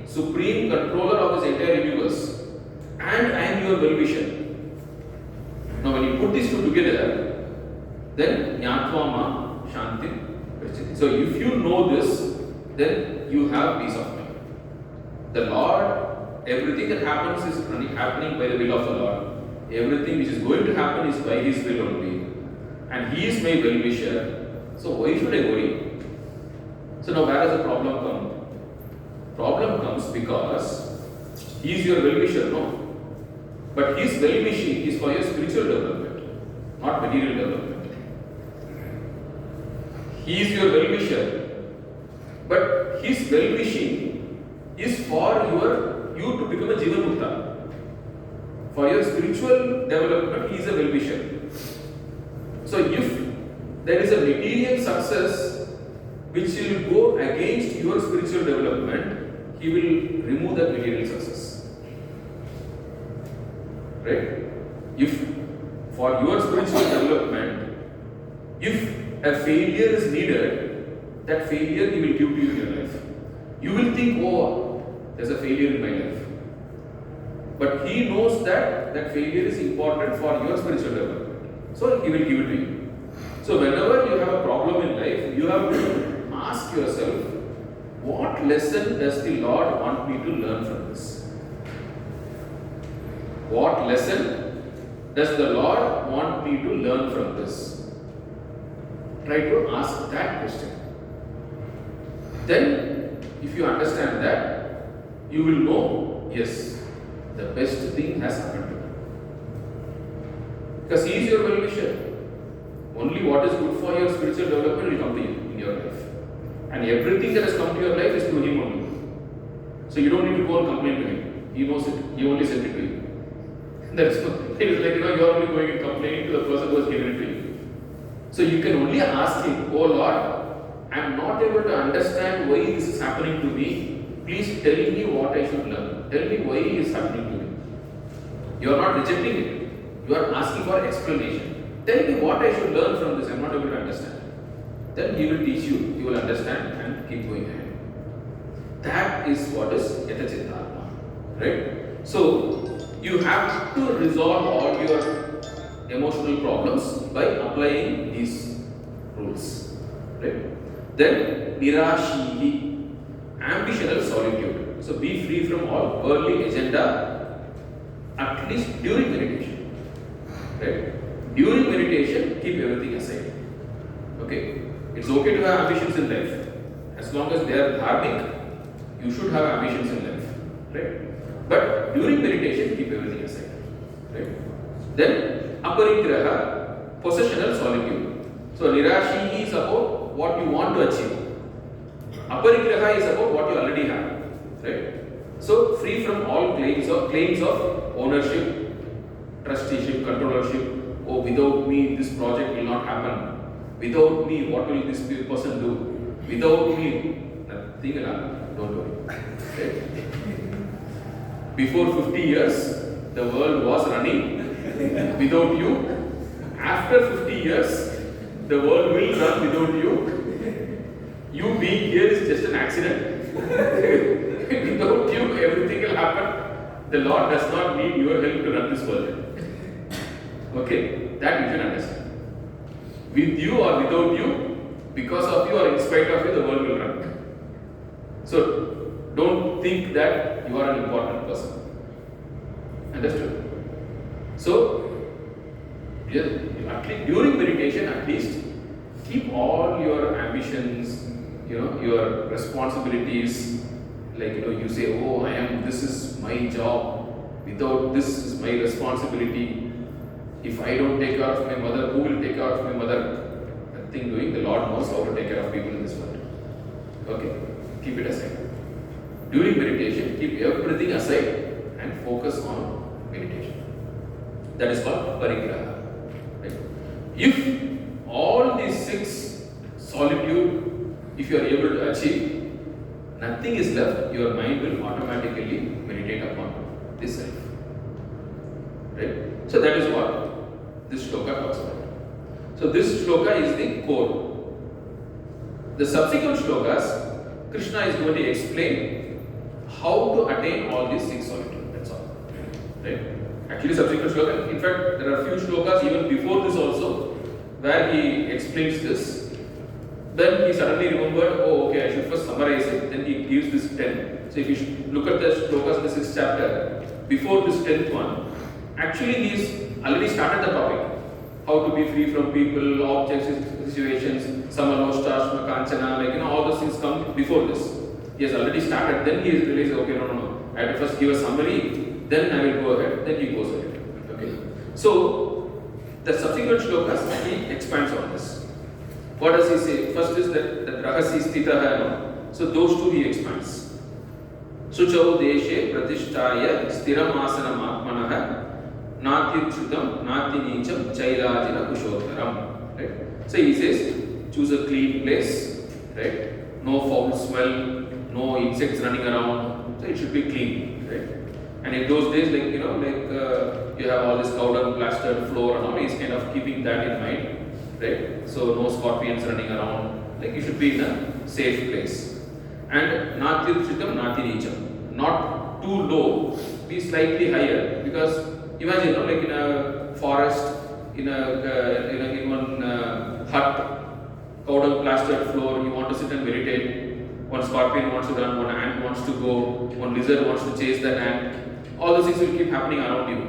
supreme controller of this entire universe. And I am your well-wisher. Now when you put these two together, then jnatva mam shanti prachati. So if you know this, then you have peace of mind. The Lord, everything that happens is happening by the will of the Lord. Everything which is going to happen is by His will only. And He is my well-wisher. So why should I worry? So now where does the problem come? Problem comes because He is your well-wisher, no? But His well-wishing is for your spiritual development, not material development. He is your well-wisher, but His well-wishing is for you to become a Jivanmukta. For your spiritual development, He is a well-wisher. So if there is a material success which will go against your spiritual development, he will remove that material success. Right? If for your spiritual development, if a failure is needed, that failure he will give to you in your life. You will think, oh, there's a failure in my life. But he knows that that failure is important for your spiritual development. So he will give it to you. So whenever you have a problem in life, you have to ask yourself, what lesson does the Lord want me to learn from this? What lesson does the Lord want me to learn from this? Try to ask that question. Then, if you understand that, you will know, yes, the best thing has happened to me. Because he is your well-wisher. Only what is good for your spiritual development will come to you in your life. And everything that has come to your life is through him only. So you don't need to go and complain to him. He knows it. He only sent it to you. That's it is like, you are only going and complaining to the person who has given it to you. So you can only ask him, oh Lord, I am not able to understand why this is happening to me. Please tell me what I should learn. Tell me why it is happening to me. You are not rejecting it. You are asking for explanation. Tell me what I should learn from this. I am not able to understand. Then he will teach you. You will understand and keep going ahead. That is what is Yathachitta. Right? So, you have to resolve all your emotional problems by applying these rules. Right? Then, Nirashihi, ambitional solitude. So, be free from all worldly agenda, at least during meditation. Right? During meditation, keep everything aside. Okay? It's okay to have ambitions in life. As long as they are dharmic, you should have ambitions in life. Right? But during meditation, keep everything aside. Right? Then, aparigraha, possessional solitude. So, nirashi is about what you want to achieve. Aparigraha is about what you already have. Right? So, free from all claims of ownership, trusteeship, controllership. Oh, without me, this project will not happen. Without me, what will this person do? Without me, nothing will happen. Don't worry. Okay? Before 50 years, the world was running without you. After 50 years, the world will run without you. You being here is just an accident. Without you, everything will happen. The Lord does not need your help to run this world. Okay? That you should understand. With you or without you, because of you or in spite of you, the world will run. So, don't think that you are an important person. Understood? So, at least during meditation, at least keep all your ambitions, your responsibilities. Like you say, oh, this is my job. Without this is my responsibility. If I don't take care of my mother, who will take care of my mother? Nothing doing. The Lord knows how to take care of people in this world. Okay, keep it aside. During meditation, keep everything aside and focus on meditation. That is called parigraha. Right? If all these 6 solitude, if you are able to achieve, nothing is left, your mind will automatically meditate upon this self. Right? So that is what this shloka talks about. So this shloka is the core. The subsequent shlokas, Krishna is going to explain how to attain all these 6 solitude. That's all. Right? Actually, subsequent shloka. In fact, there are few shlokas even before this also, where he explains this. Then he suddenly remembered, oh, okay, I should first summarize it. Then he gives this 10. So if you look at the shlokas in the 6th chapter, before this 10th one, actually he's already started the topic. How to be free from people, objects, situations, samaloshta, kanchana, all those things come before this. He has already started. Then he has realized, okay, no. I have to first give a summary, then I will go ahead, then he goes ahead. Okay. So, the subsequent shlokas, he expands on this. What does he say? First is that rahasi stitaha. So, those two he expands. Suchau deshe pratishtaya stiram asanam atmanaha Natyuchutam, Natyinicham, Chairajina Kushotaram. Right? So he says, choose a clean place, right? No foul smell, no insects running around, so it should be clean, right? And in those days, like you have all this cow dung plastered floor and all, he's kind of keeping that in mind, right? So no scorpions running around, like you should be in a safe place. And nati uchitam, nati nicham, not too low, be slightly higher, because imagine, like in a forest, in one hut, cow dung plastered floor, you want to sit and meditate. One scorpion wants to run, one ant wants to go, one lizard wants to chase that ant. All those things will keep happening around you.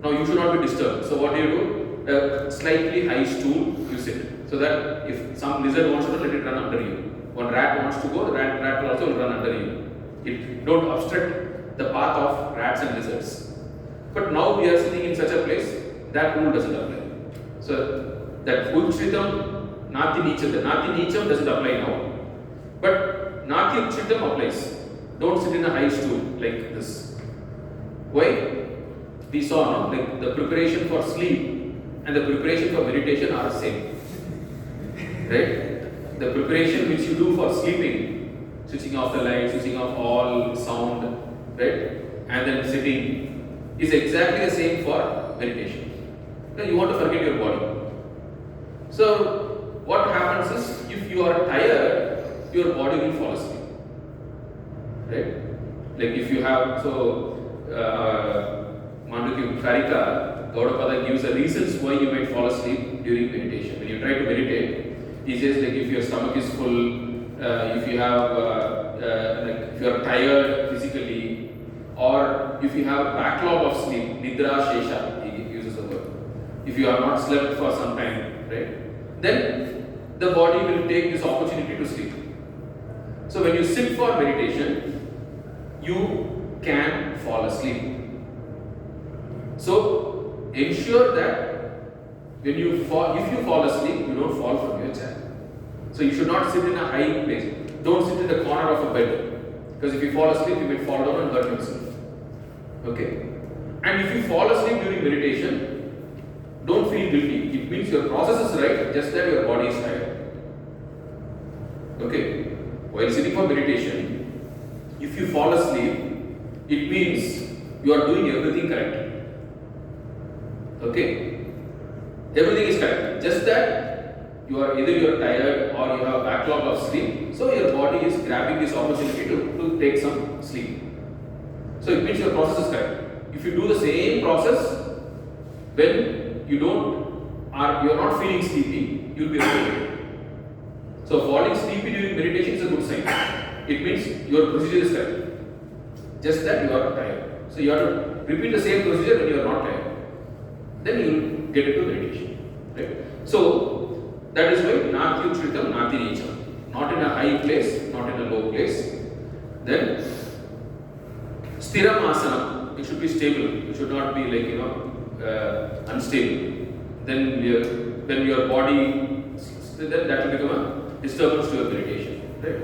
Now you should not be disturbed. So what do? A slightly high stool you sit, so that if some lizard wants to run, let it run under you. One rat wants to go, the rat will also run under you. Don't obstruct the path of rats and lizards. But now we are sitting in such a place, that rule doesn't apply. So that Uchritam, Nati Nicham, the Nati Nicham doesn't apply now. But Nati Uchritam applies. Don't sit in a high stool like this. Why? We saw, like the preparation for sleep and the preparation for meditation are the same. Right? The preparation which you do for sleeping, switching off the light, switching off all sound, right? And then sitting, is exactly the same for meditation. Then you want to forget your body. So what happens is, if you are tired, your body will fall asleep. Right? Like if you have, Mandukya Karika, Gaudapada gives the reasons why you might fall asleep during meditation. When you try to meditate, he says like if your stomach is full, if you have, like if you are tired physically, or if you have a backlog of sleep, Nidra Shesha, he uses the word. If you have not slept for some time, right, then the body will take this opportunity to sleep. So when you sit for meditation, you can fall asleep. So ensure that when you fall, if you fall asleep, you don't fall from your chair. So you should not sit in a high place. Don't sit in the corner of a bed, because if you fall asleep, you may fall down and hurt yourself. Okay? And if you fall asleep during meditation, don't feel guilty. It means your process is right, just that your body is tired. Okay? While sitting for meditation, if you fall asleep, it means you are doing everything correct. Okay? Everything is correct. Just that you are either tired or you have a backlog of sleep, so your body is grabbing this opportunity to take some sleep. So it means your process is correct. If you do the same process when you are not feeling sleepy, you will be okay. So falling sleepy during meditation is a good sign. It means your procedure is correct. Just that you are tired. So you have to repeat the same procedure when you are not tired. Then you will get into meditation. Right? So that is why Nati Uchritam, Nati Nicham. Not in a high place, not in a low place. Then Stiram Asana, it should be stable. It should not be like unstable. Then when your body, then that will become a disturbance to your meditation. Right?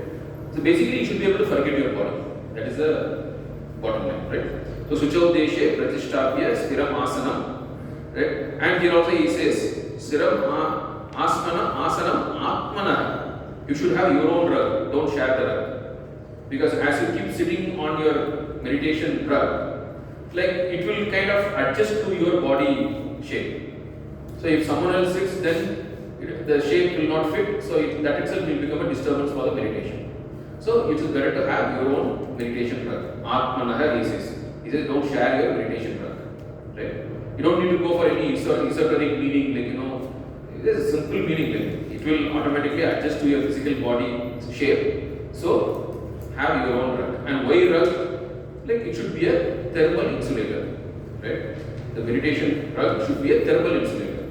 So basically you should be able to forget your body. That is the bottom line, right? So Sucho Deshe Pratishtapya Stiram Asanam. Right? And here also he says Stiram Asanam Atmana. You should have your own rug, don't share the rug. Because as you keep sitting on your meditation rug, like it will kind of adjust to your body shape. So if someone else sits, then the shape will not fit, so that itself will become a disturbance for the meditation. So it is better to have your own meditation rug. Atmanaha, he says. He says don't share your meditation rug. Right? You don't need to go for any esoteric meaning, it is a simple meaning. It will automatically adjust to your physical body shape. So have your own rug. And why rug? Like it should be a thermal insulator. Right? The meditation rug should be a thermal insulator.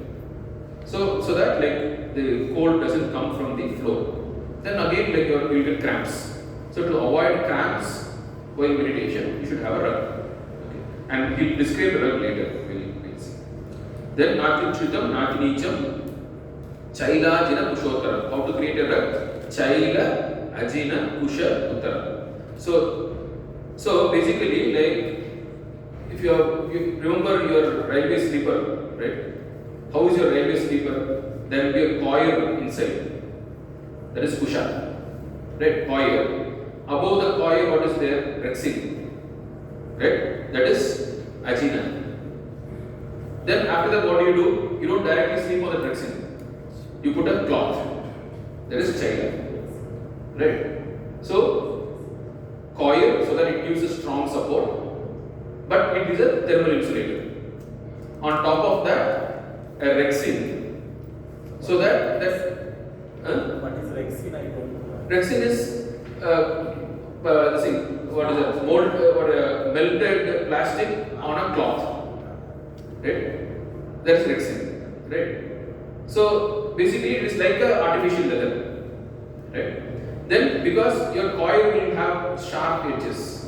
So that like the cold doesn't come from the floor. Then again like you will get cramps. So to avoid cramps while meditation, you should have a rug. Okay. And we'll describe the rug later. We'll see. Then Nati Uchritam, Nati Nicham, Chaila Ajina Pushottara. How to create a rug? Chaila Ajina Pusha Uttara. So basically like if you remember your railway sleeper, right? How is your railway sleeper? There will be a coil inside. That is Pusha. Right? Coil. Above the coil, what is there? Rexin. Right? That is Ajina. Then after that, what do? You don't directly sleep on the Rexin. You put a cloth. That is Chaila. Right? So, coil, so that it gives a strong support, but it is a thermal insulator. On top of that, a Rexin. So that What is Rexin? I don't know. Rexin is this thing, what is that? Melted plastic on a cloth. Right? That is Rexin. Right? So basically it is like a artificial leather. Right? Then because your coil will have sharp edges,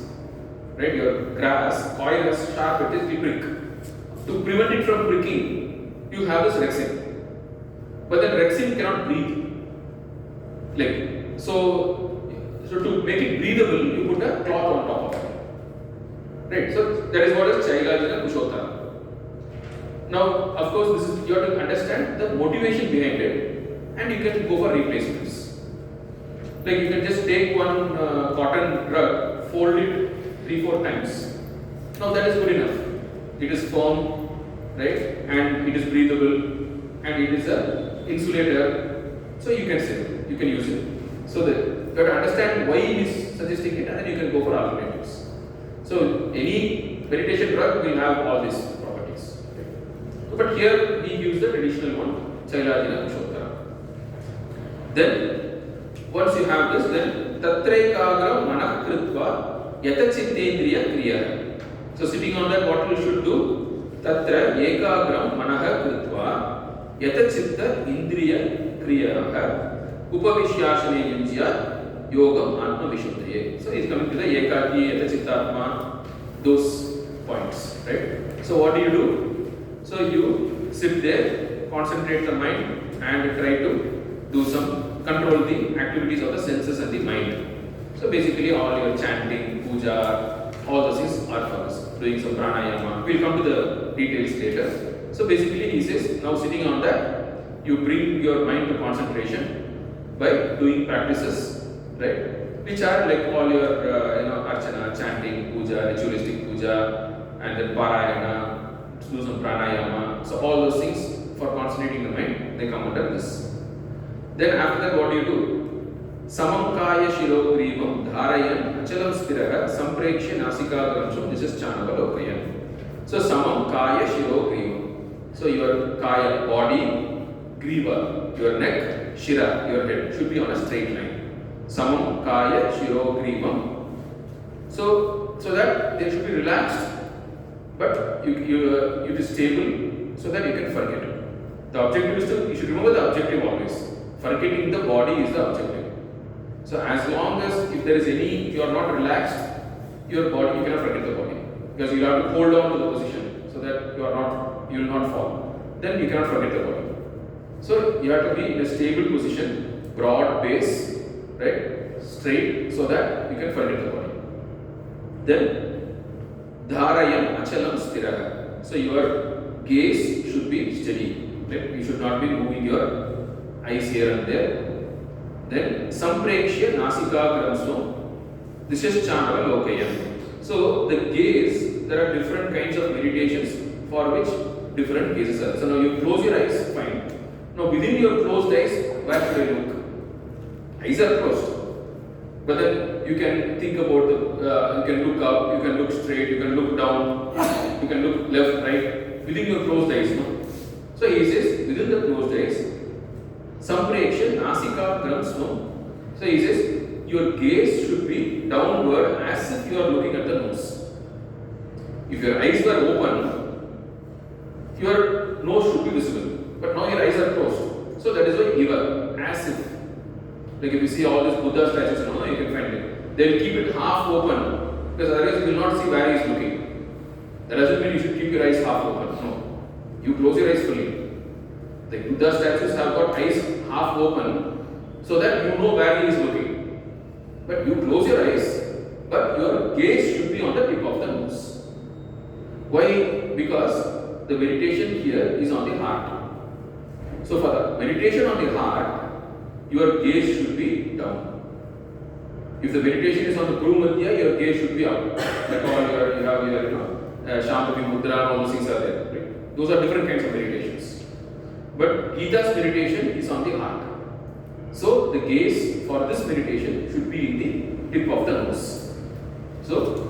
right? Your grass coil has sharp edges, we prick. To prevent it from pricking, you have this Rexin. But then Rexin cannot breathe. Like so to make it breathable, you put a cloth on top of it. Right? So that is what is Chailajina Kushotara. Now, of course, this is you have to understand the motivation behind it, and you can go for replacements. Like you can just take one cotton rug, fold it 3-4 times. Now that is good enough. It is firm, right? And it is breathable, and it is a insulator. So you can sit, you can use it. So that you have to understand why he is suggesting it, and then you can go for alternatives. So any meditation rug will have all these properties. But here he used the traditional one, Chailajina Kushotara. Then once you have this, then Tatraikagra Manah Kritva Yatachitendriya Kriya. So sitting on that, what you should do? Tatra Ekagram Manah Kritva Yatachitta Indriya Kriya Upavishyashane Yunjya Yogam Atma Vishuddhaye. So he is coming to the Ekaki, Yatachittatma, those points, right? So what do? So you sit there, concentrate the mind, and try to do some control the activities of the senses and the mind. So basically all your chanting, puja, all those things are for us. Doing some pranayama. We'll come to the details later. So basically he says, now sitting on that, you bring your mind to concentration by doing practices, right? Which are like all your archana, chanting, puja, ritualistic puja, and then parayana, do some pranayama. So all those things for concentrating the mind, they come under this. Then after that, what do? Samam kaya shiro grivam dharayan achalam spiraha samprekshya nasika gramsham. This is Chanava Lokayan. So samam kaya shiro grivam. So your kaya, body, griva, your neck, shira, your head should be on a straight line. Samam kaya shiro grivam. So that they should be relaxed, but it is stable, so that you can forget. The objective is to, you should remember the objective always. Forgetting the body is the objective. So as long as if there is any, you are not relaxed, your body, you cannot forget the body. Because you have to hold on to the position so that you will not fall. Then you cannot forget the body. So you have to be in a stable position, broad base, right? Straight, so that you can forget the body. Then dharayam achalam stiraha. So your gaze should be steady. Right? You should not be moving your eyes here and there. Then samprekshya nasika gramsno. This is Chanava Lokayam. So the gaze, there are different kinds of meditations for which different gazes are. So now you close your eyes, fine. Now within your closed eyes, where should I look? Eyes are closed. But then you can think about you can look up, you can look straight, you can look down, you can look left, right, within your closed eyes. No? So he says, within the closed eyes, Sampreksha Nasika Gramsno. So he says, your gaze should be downward as if you are looking at the nose. If your eyes were open, your nose should be visible. But now your eyes are closed. So that is why Iva, as if. Like if you see all these Buddha statues, you can find it. They will keep it half open, because otherwise you will not see where he is looking. That doesn't mean you should keep your eyes half open. No. You close your eyes fully. The Buddha statues have got eyes half open, so that you know where he is looking. But you close your eyes, but your gaze should be on the tip of the nose. Why? Because the meditation here is on the heart. So for the meditation on the heart, your gaze should be down. If the meditation is on the Gokulmuthu, your gaze should be up. Like all you have your, Shanti Mudra, all those things are there. Right? Those are different kinds of meditations. But Gita's meditation is on the heart. So the gaze for this meditation should be in the tip of the nose. So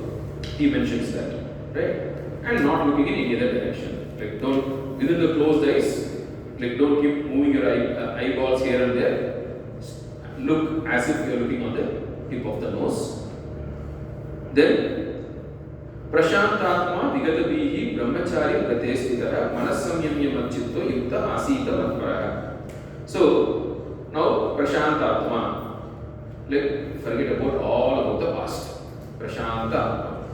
he mentions that, right? And not looking in any other direction. Like don't, within the closed eyes, like don't keep moving your eyeballs here and there. Look as if you are looking on the tip of the nose. Then Prashantatma Vigatabihi Brahmachari Pratestitara Manasamyamya Machitto Yukta Asita Matparaha. So now Prashantatma, like forget about all about the past. Prashanta,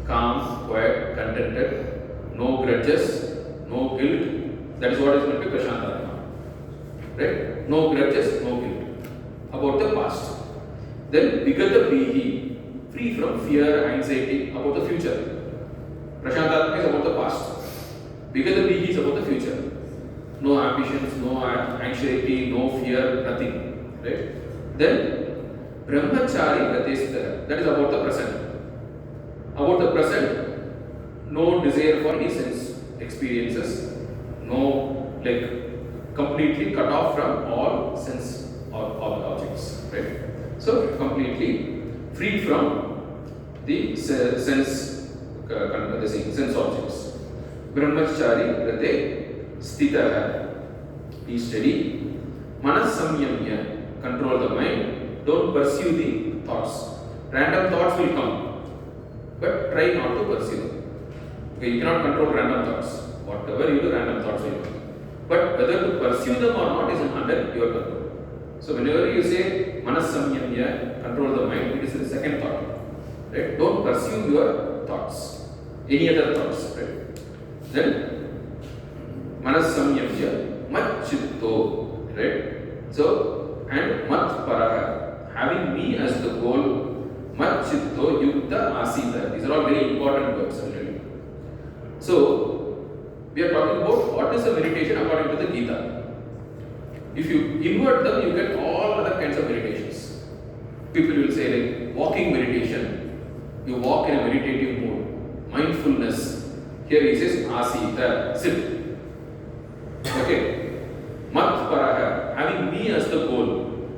calm, quiet, contented, no grudges, no guilt. That is what is meant by Prashantatma. Right? No grudges, no guilt. About the past. Then Vigatabihi, free from fear, anxiety about the future. Prashantatma is about the past. Vigatabihi is about the future. No ambitions, no anxiety, no fear, nothing. Right? Then Brahmachari Pratestitara, that is about the present. About the present, no desire for any sense experiences, no, like completely cut off from all sense or all objects. Right? So completely free from the sense objects. Brahmachari Rate Stita, be steady. Manas Samyamya, control the mind. Don't pursue the thoughts. Random thoughts will come, but try not to pursue them. Okay, you cannot control random thoughts. Whatever you do, random thoughts will come. But whether to pursue them or not is under your control. So whenever you say Manas Samyamya, control the mind, it is the second thought. Right? Don't pursue your thoughts, any other thoughts. Right? Then Manas Samyamya, Mat Chitto. Right? So, and Mat Paraha, having me as the goal, Mat Chitto Yukta Asita. These are all very important words. Really. So, we are talking about what is a meditation according to the Gita. If you invert them, you get all other kinds of meditations. People will say like walking meditation. You walk in a meditative mood. Mindfulness. Here he says asita, sit. Okay. Mat paraha, having me as the goal.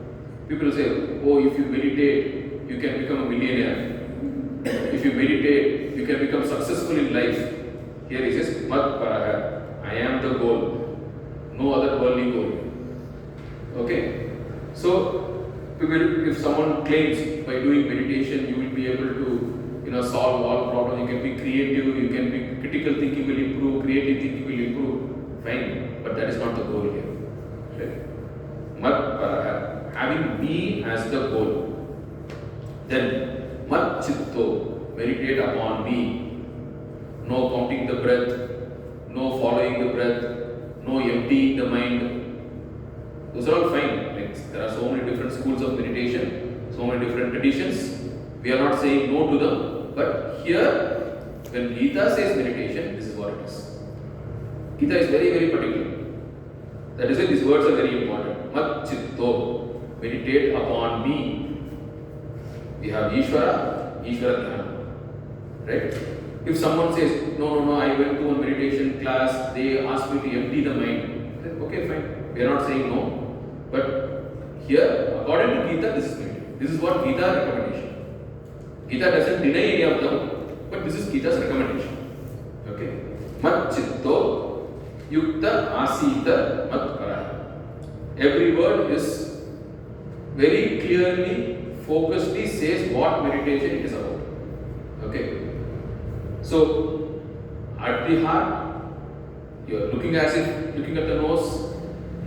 People say, oh, if you meditate, you can become a millionaire. If you meditate, you can become successful in life. Here he says, mat paraha, I am the goal. No other worldly goal. Okay, so if someone claims by doing meditation you will be able to solve all problems, you can be creative, you can be critical thinking will improve, creative thinking will improve, fine, but that is not the goal here. Right? Mat paraha, having me as the goal. Then mat chitto, meditate upon me. No counting the breath, no following the breath, no emptying the mind. Those are all fine. Like, there are so many different schools of meditation, so many different traditions. We are not saying no to them. But here, when Gita says meditation, this is what it is. Gita is very, very particular. That is why these words are very important. Mat chitto, meditate upon me. We have Ishvara Dhyana. Right? If someone says, no, I went to a meditation class, they asked me to empty the mind. Then, okay, fine. We are not saying no. But here, according to Gita, this is meditation. This is what Gita recommendation. Gita doesn't deny any of them, but this is Gita's recommendation. Okay? Mat chitto yukta asita mat paraha. Every word is very clearly, focusedly says what meditation it is about. Okay? So, at the heart, you are looking as if looking at the nose,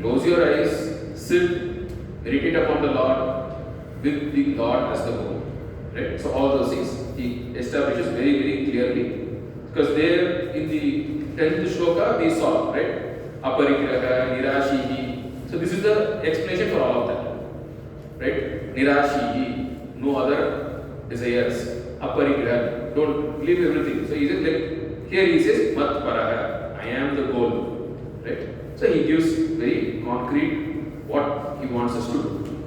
close your eyes, sit, meditate upon the Lord with the Lord as the goal. Right? So all those things he establishes very, very clearly. Because there in the 10th shloka we saw, right? Aparigraha, Nirashihi. So this is the explanation for all of that. Right? Nirashihi, no other desires. Aparigraha, don't leave everything. So he says like, here he says, Mat Paraha, I am the goal. Right? So he gives very concrete what he wants us to do.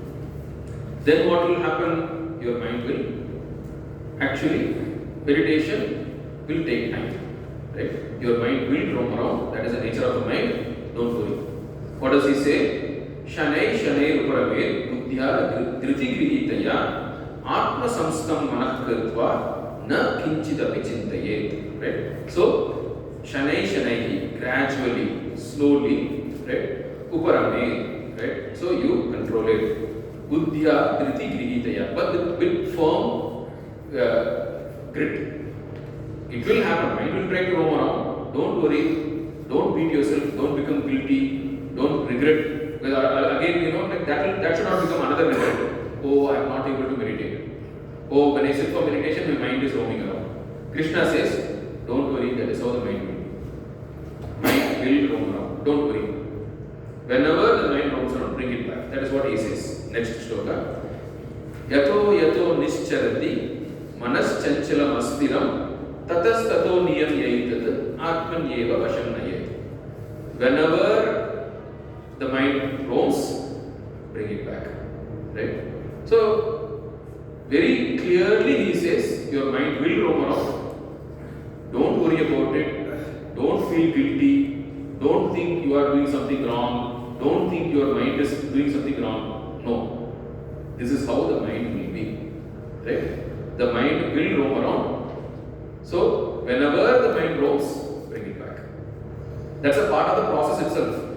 Then what will happen your mind will actually, meditation will take time. Right? Your mind will roam around. That is the nature of the mind. Don't worry. What does he say? Shanai Shanai Ruparame Buddhya Dhriti Grihitaya Atma Samstam Manakritva Na Kinchidapi Chintayet. Right? So, Shanai Shanai, gradually, slowly, right? Uparame, right? So you control it. Buddhya Dhriti Grihitaya, but with firm grit. It will happen. Mind will try to roam around. Don't worry. Don't beat yourself. Don't become guilty. Don't regret. Well, again, like that should not become another regret. Oh, I am not able to meditate. Oh, when I sit for meditation, my mind is roaming around. Krishna says, don't worry. That is how the mind will. Mind will roam around. Don't worry. Whenever the mind roams around, bring it back. That is what he says. Next shloka. Yato yato nischarati manas chanchalam astiram tatas tato niyam yaitat atman yeva vasham nayet. Whenever the mind roams, bring it back. Right? So, very clearly he says, your mind will roam around. Don't worry about it. Don't feel guilty. Don't think you are doing something wrong. Don't think your mind is doing something wrong. No. This is how the mind will be. Right? The mind will roam around. So, whenever the mind roams, bring it back. That's a part of the process itself.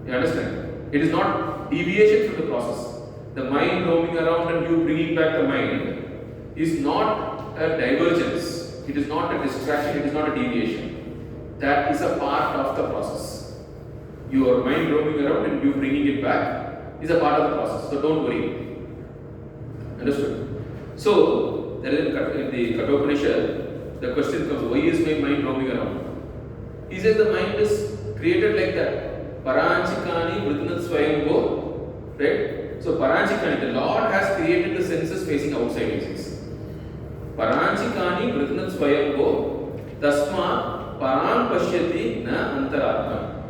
You understand? It is not deviation from the process. The mind roaming around and you bringing back the mind is not a divergence. It is not a distraction. It is not a deviation. That is a part of the process. Your mind roaming around and you bringing it back is a part of the process. So don't worry. Understood? So, there is in the Kathopanishad, the question comes, why is my mind roaming around? He says the mind is created like that. Paranchikani Vritnat Swayambho. Right? So, Paranchikani, the Lord has created the senses facing outside, he says. Paranchikani Vritnat Swayambho Tasma Paran Pashyati Na Antaratma.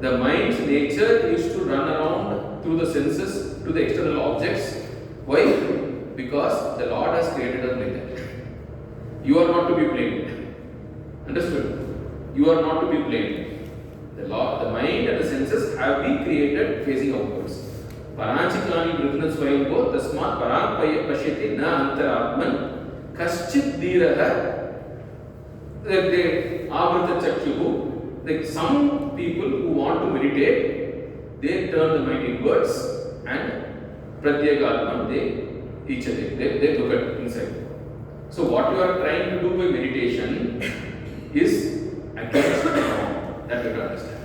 The mind's nature is to run around through the senses to the external objects. Why? Because the Lord has created us like that. You are not to be blamed. Understood? You are not to be blamed. The Lord, the mind and the senses have been created facing outwards. Paranchikani Vritnat Swayambho Tasmat Paran Pashyati Na Antaratman Kaschit Dhiraha Avrita Chakshuhu. Like some people who want to meditate, they turn the mind inwards and Pratyagatman, they look at inside. So what you are trying to do by meditation is against the norm. That you have to understand.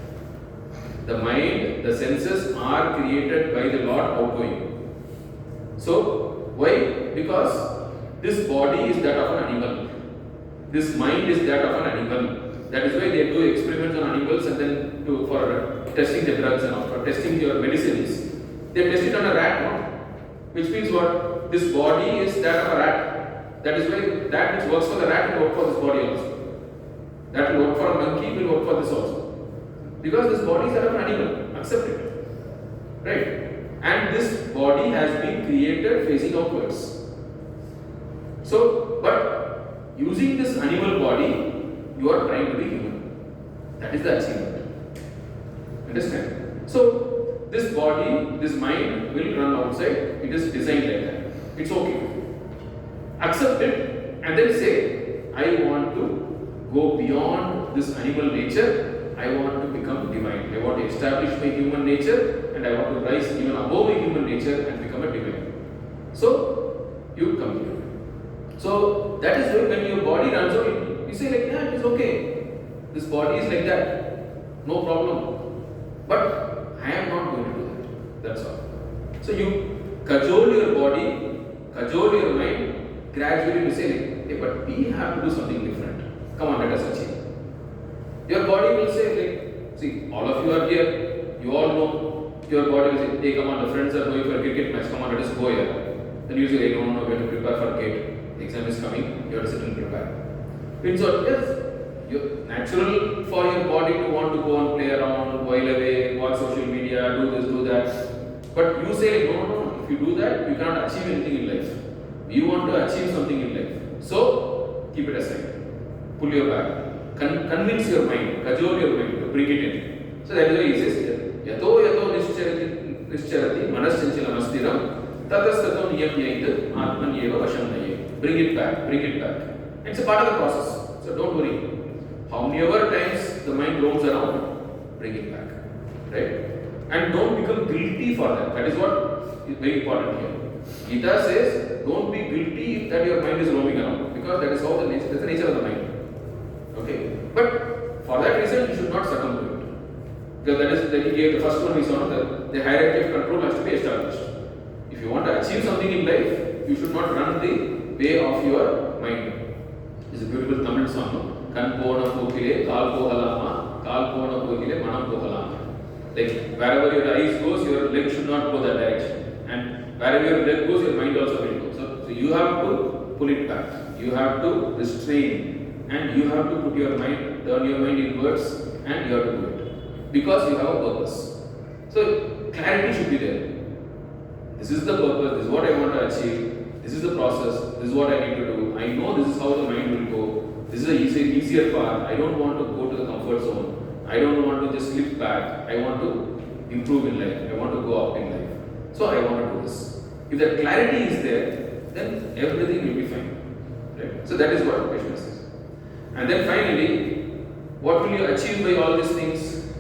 The mind, the senses are created by the Lord outgoing. So why? Because this body is that of an animal. This mind is that of an animal. That is why they do experiments on animals and then for testing the drugs and all, for testing your medicines. They test it on a rat, no? Which means what? This body is that of a rat. That is why that which works for the rat will work for this body also. That will work for a monkey, will work for this also. Because this body is that of an animal. Accept it. Right? And this body has been created facing outwards. So, but using this animal body, you are trying to be human. That is the achievement. Understand? So, this body, this mind will run outside. It is designed like that. It's okay. Accept it and then say, I want to go beyond this animal nature. I want to become divine. I want to establish my human nature and I want to rise even above my human nature and become a divine. So, you come here. So, that is why when your body runs out, you say like, yeah, it is okay. This body is like that. No problem. But I am not going to do that. That's all. So you cajole your body, cajole your mind, gradually you say like, hey, but we have to do something different. Come on, let us achieve. Your body will say like, see, all of you are here. You all know. Your body will say, hey, come on, the friends are going for a cricket match. Come on, let us go here. Then you say, hey, no, we have to prepare for gate. The exam is coming. You have to sit and prepare. Means what? Yes, natural for your body to want to go and play around, while away, watch social media, do this, do that. But you say, no, If you do that, you cannot achieve anything in life. You want to achieve something in life. So, keep it aside. Pull your back. Convince your mind, cajole your mind to bring it in. So that is why he says, Yato yato nischarati manaschanchalam astiram tatastato niyamyaitu atmanyeva vashannaye. Bring it back, bring it back. It's a part of the process. So don't worry. How many ever times the mind roams around, bring it back. Right? And don't become guilty for that. That is what is very important here. Gita says, don't be guilty that your mind is roaming around, because that is how that's the nature of the mind. Okay? But for that reason, you should not succumb to it. Because that is that he gave the first one we saw, the hierarchy of control has to be established. If you want to achieve something in life, you should not run the way of your mind. It's a beautiful Tamil song. Kan pona pokile, kal pohalama, kal pona pokile, manam pohalama. Like wherever your eyes goes, your leg should not go that direction. And wherever your leg goes, your mind also will go. So you have to pull it back. You have to restrain. And you have to put your mind, turn your mind inwards, and you have to do it. Because you have a purpose. So clarity should be there. This is the purpose, this is what I want to achieve, this is the process, this is what I need to do. I know this is how the mind will go. This is the easier path. I don't want to go to the comfort zone. I don't want to just slip back. I want to improve in life. I want to go up in life. So I want to do this. If that clarity is there, then everything will be fine. Right? So that is what patience is. And then finally, what will you achieve by all these things?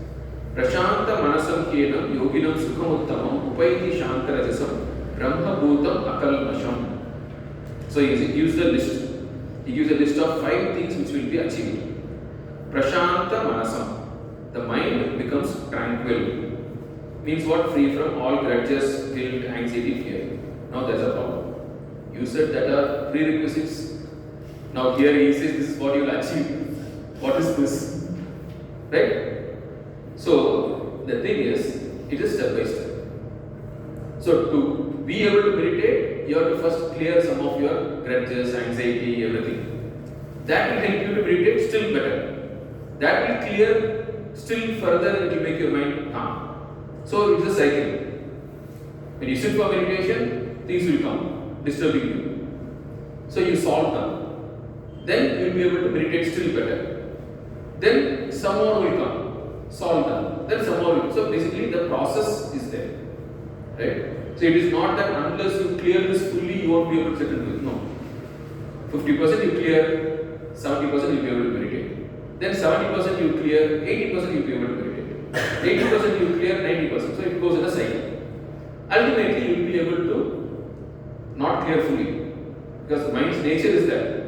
Prashanta manasam kenam yoginam sukhamuttamam upaiti shankarajasam brahma bhutam akalmasham. So he gives the list. He gives a list of 5 things which will be achieved. Prashanta manasam. The mind becomes tranquil. Means what? Free from all grudges, guilt, anxiety, fear. Now there's a problem. You said that are prerequisites. Now here he says this is what you will achieve. What is this? Right? So the thing is, it is step by step. So to be able to meditate, you have to first clear some of your grudges, anxiety, everything. That will help you to meditate still better. That will clear still further, it will make your mind calm. So it's a cycle. When you sit for meditation, things will come, disturbing you. So you solve them. Then you will be able to meditate still better. Then some more will come, solve them. Then some more will. So basically the process is there. Right? So it is not that unless you clear this fully, you won't be able to settle with it. No. 50% you clear, 70% you'll be able to meditate. Then 70% you clear, 80% you'll be able to meditate. 80% you clear, 90%. So it goes in a cycle. Ultimately, you will be able to not clear fully. Because the mind's nature is that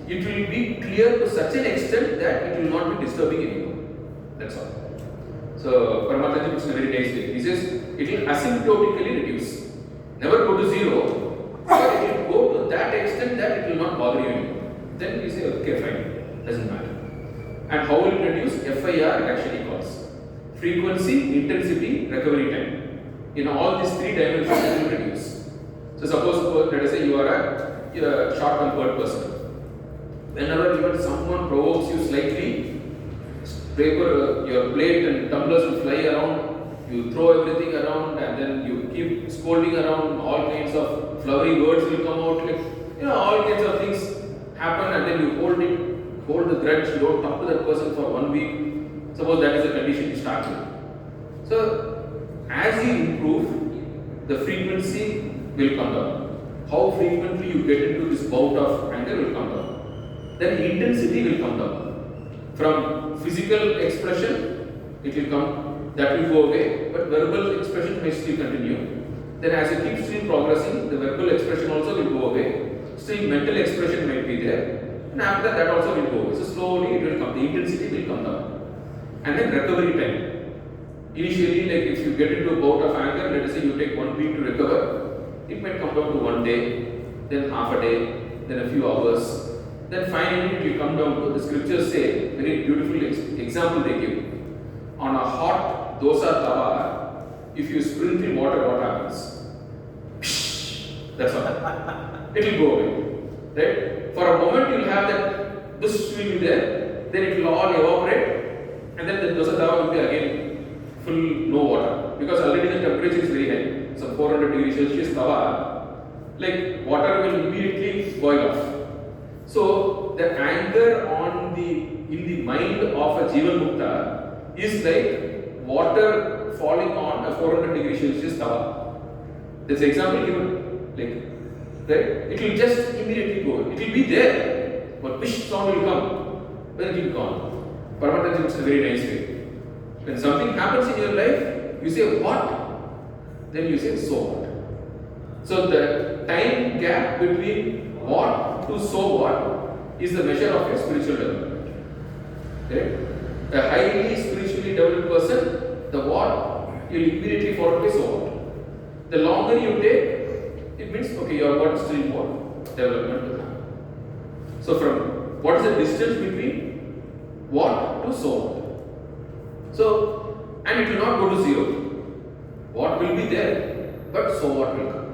it will be clear to such an extent that it will not be disturbing anymore. That's all. So Paramatmaji puts in a very nice way. He says it will asymptotically reduce. Never go to zero, but it will go to that extent that it will not bother you anymore. Then you say, okay, fine, doesn't matter. And how will it reduce? FIR reduction equals frequency, intensity, recovery time. In all these 3 dimensions, it will reduce. So suppose let us say you are a short-tempered person. Whenever even someone provokes you slightly, your plate and tumblers will fly around, you throw everything around, and then you keep scolding around, all kinds of flowery words will come out, like, all kinds of things happen, and then you hold the grudge, you don't talk to that person for 1 week. Suppose that is the condition you start with. So, as you improve, the frequency will come down. How frequently you get into this bout of anger will come down. Then intensity will come down. From physical expression, it will come, that will go away, but verbal expression may still continue. Then as you keep still progressing, the verbal expression also will go away. Still mental expression might be there, and after that also will go away. So slowly it will come, the intensity will come down. And then recovery time. Initially, like if you get into a bout of anger, let us say you take 1 week to recover, it might come down to 1 day, then half a day, then a few hours. Then finally it will come down to, the scriptures say, very beautiful example they give. On a hot dosa tawa, if you sprinkle water, what happens? That's all. It will go away. Right? For a moment you will have that, this will be there, then it will all evaporate, and then the dosa tawa will be again full, no water. Because already the temperature is very high, some 400 degrees Celsius tawa, like water will immediately boil off. So the anger in the mind of a Jivan Mukta is like water falling on a 400 degrees Celsius tawa. There's an example given, like, right? It will just immediately go. It will be there, but which sound will come? Then it will be gone. Paramahansa is a very nice way. When something happens in your life, you say what? Then you say so what? So the time gap between what to so what is the measure of your spiritual development. Okay? A highly spiritually developed person, the what will immediately follow by so what. The longer you take, it means okay, you have got still more development to happen. So from what is the distance between what to so what? So, and it will not go to zero. What will be there, but so what will come.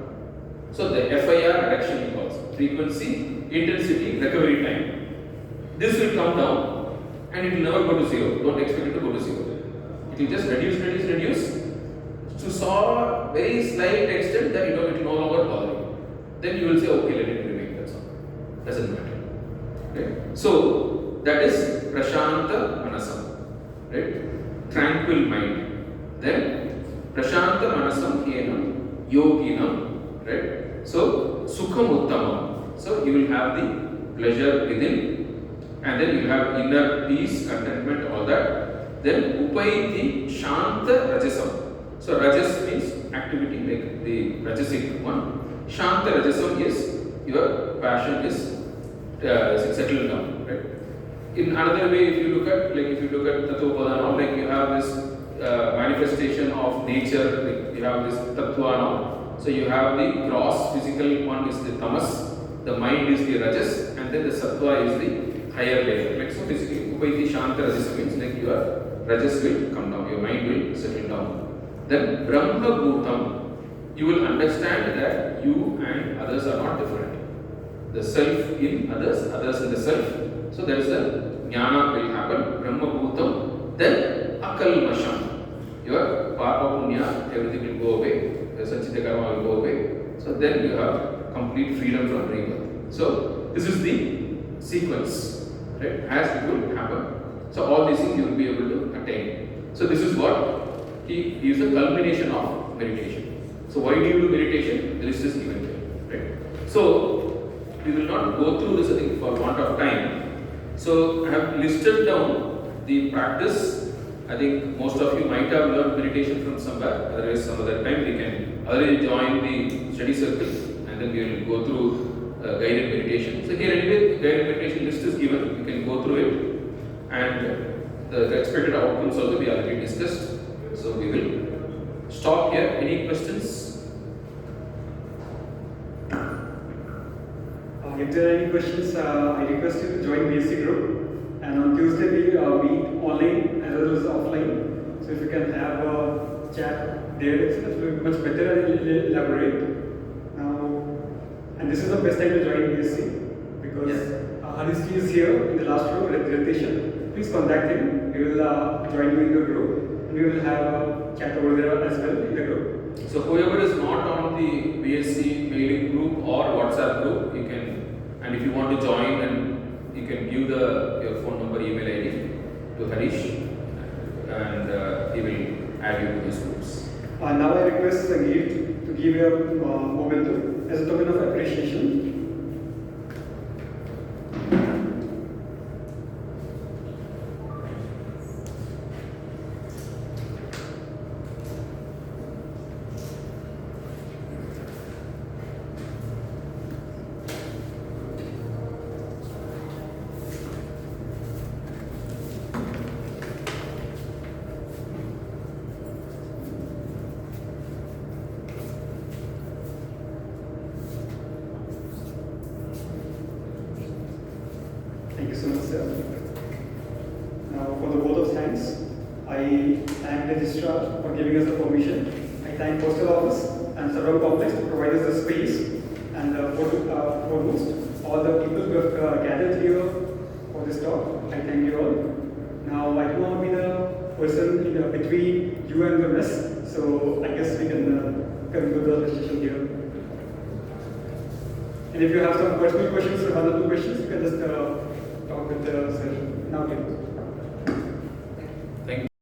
So the FIR reduction he calls frequency, intensity, recovery time. This will come down and it will never go to zero. Don't expect it to go to zero. It will just reduce to so very slight extent that it will no longer bother you. Then you will say, okay, let it remain. That's all. Doesn't matter. Right? So that is Prashanta Manasam. Right? Tranquil mind. Then Prashanta Manasam Yenam Yoginam. Right? So Sukham Uttamam. So you will have the pleasure within, and then you have inner peace, contentment, all that. Then Upaiti Shanta Rajasam. So Rajas means activity, like the Rajasic one. Shanta Rajasam is your passion is settled down. Right? In another way, if you look at Tattva, like you have this manifestation of nature, like you have this Tattva. So you have the gross physical one is the Tamas, the mind is the Rajas, and then the Sattva is the higher layer. Like so basically, Upaiti Shanta Rajas means like your Rajas will come down, your mind will settle down. Then Brahma Bhutam, you will understand that you and others are not different. The self in others, others in the self. So there is the Jnana will happen, Brahma Bhutam, then Akal Masham. Your Papa Punya, everything will go away, your Sanchita Karma will go away. So then you have complete freedom from rebirth. So this is the sequence, right? As it will happen. So all these things you will be able to attain. So this is what he gives a culmination of meditation. So why do you do meditation? The list is given here, right? So we will not go through this, I think, for want of time. So I have listed down the practice. I think most of you might have learned meditation from somewhere. Otherwise, some other time we can already join the study circle, and then we will go through guided meditation. So here anyway, the guided meditation list is given. You can go through it, and the expected outcomes also we already discussed. So we will stop here. Any questions? If there are any questions, I request you to join BSc group. And on Tuesday we meet online as well as offline. So if you can have a chat there, it's much better and elaborate. Now, and this is the best time to join BSc because Harish is here in the last row, Ritesh. Please contact him. He will join you in the group. We will have a chat over there as well in the group. So whoever is not on the BSc mailing group or WhatsApp group, you can, and if you want to join, then you can give your phone number, email ID to Harish, and he will add you to these groups. Now I request Sangeet to give a memento as a token of appreciation. Thank you so much, sir. Now, for the vote of thanks, I thank the registrar for giving us the permission. I thank Postal Office and Sarvam Complex to provide us the space, and foremost, all the people who have gathered here for this talk. I thank you all. Now, I do not be the person between you and the mess, so I guess we can conclude the session here. And if you have some personal questions or one or two questions, you can just talk with the session. Now,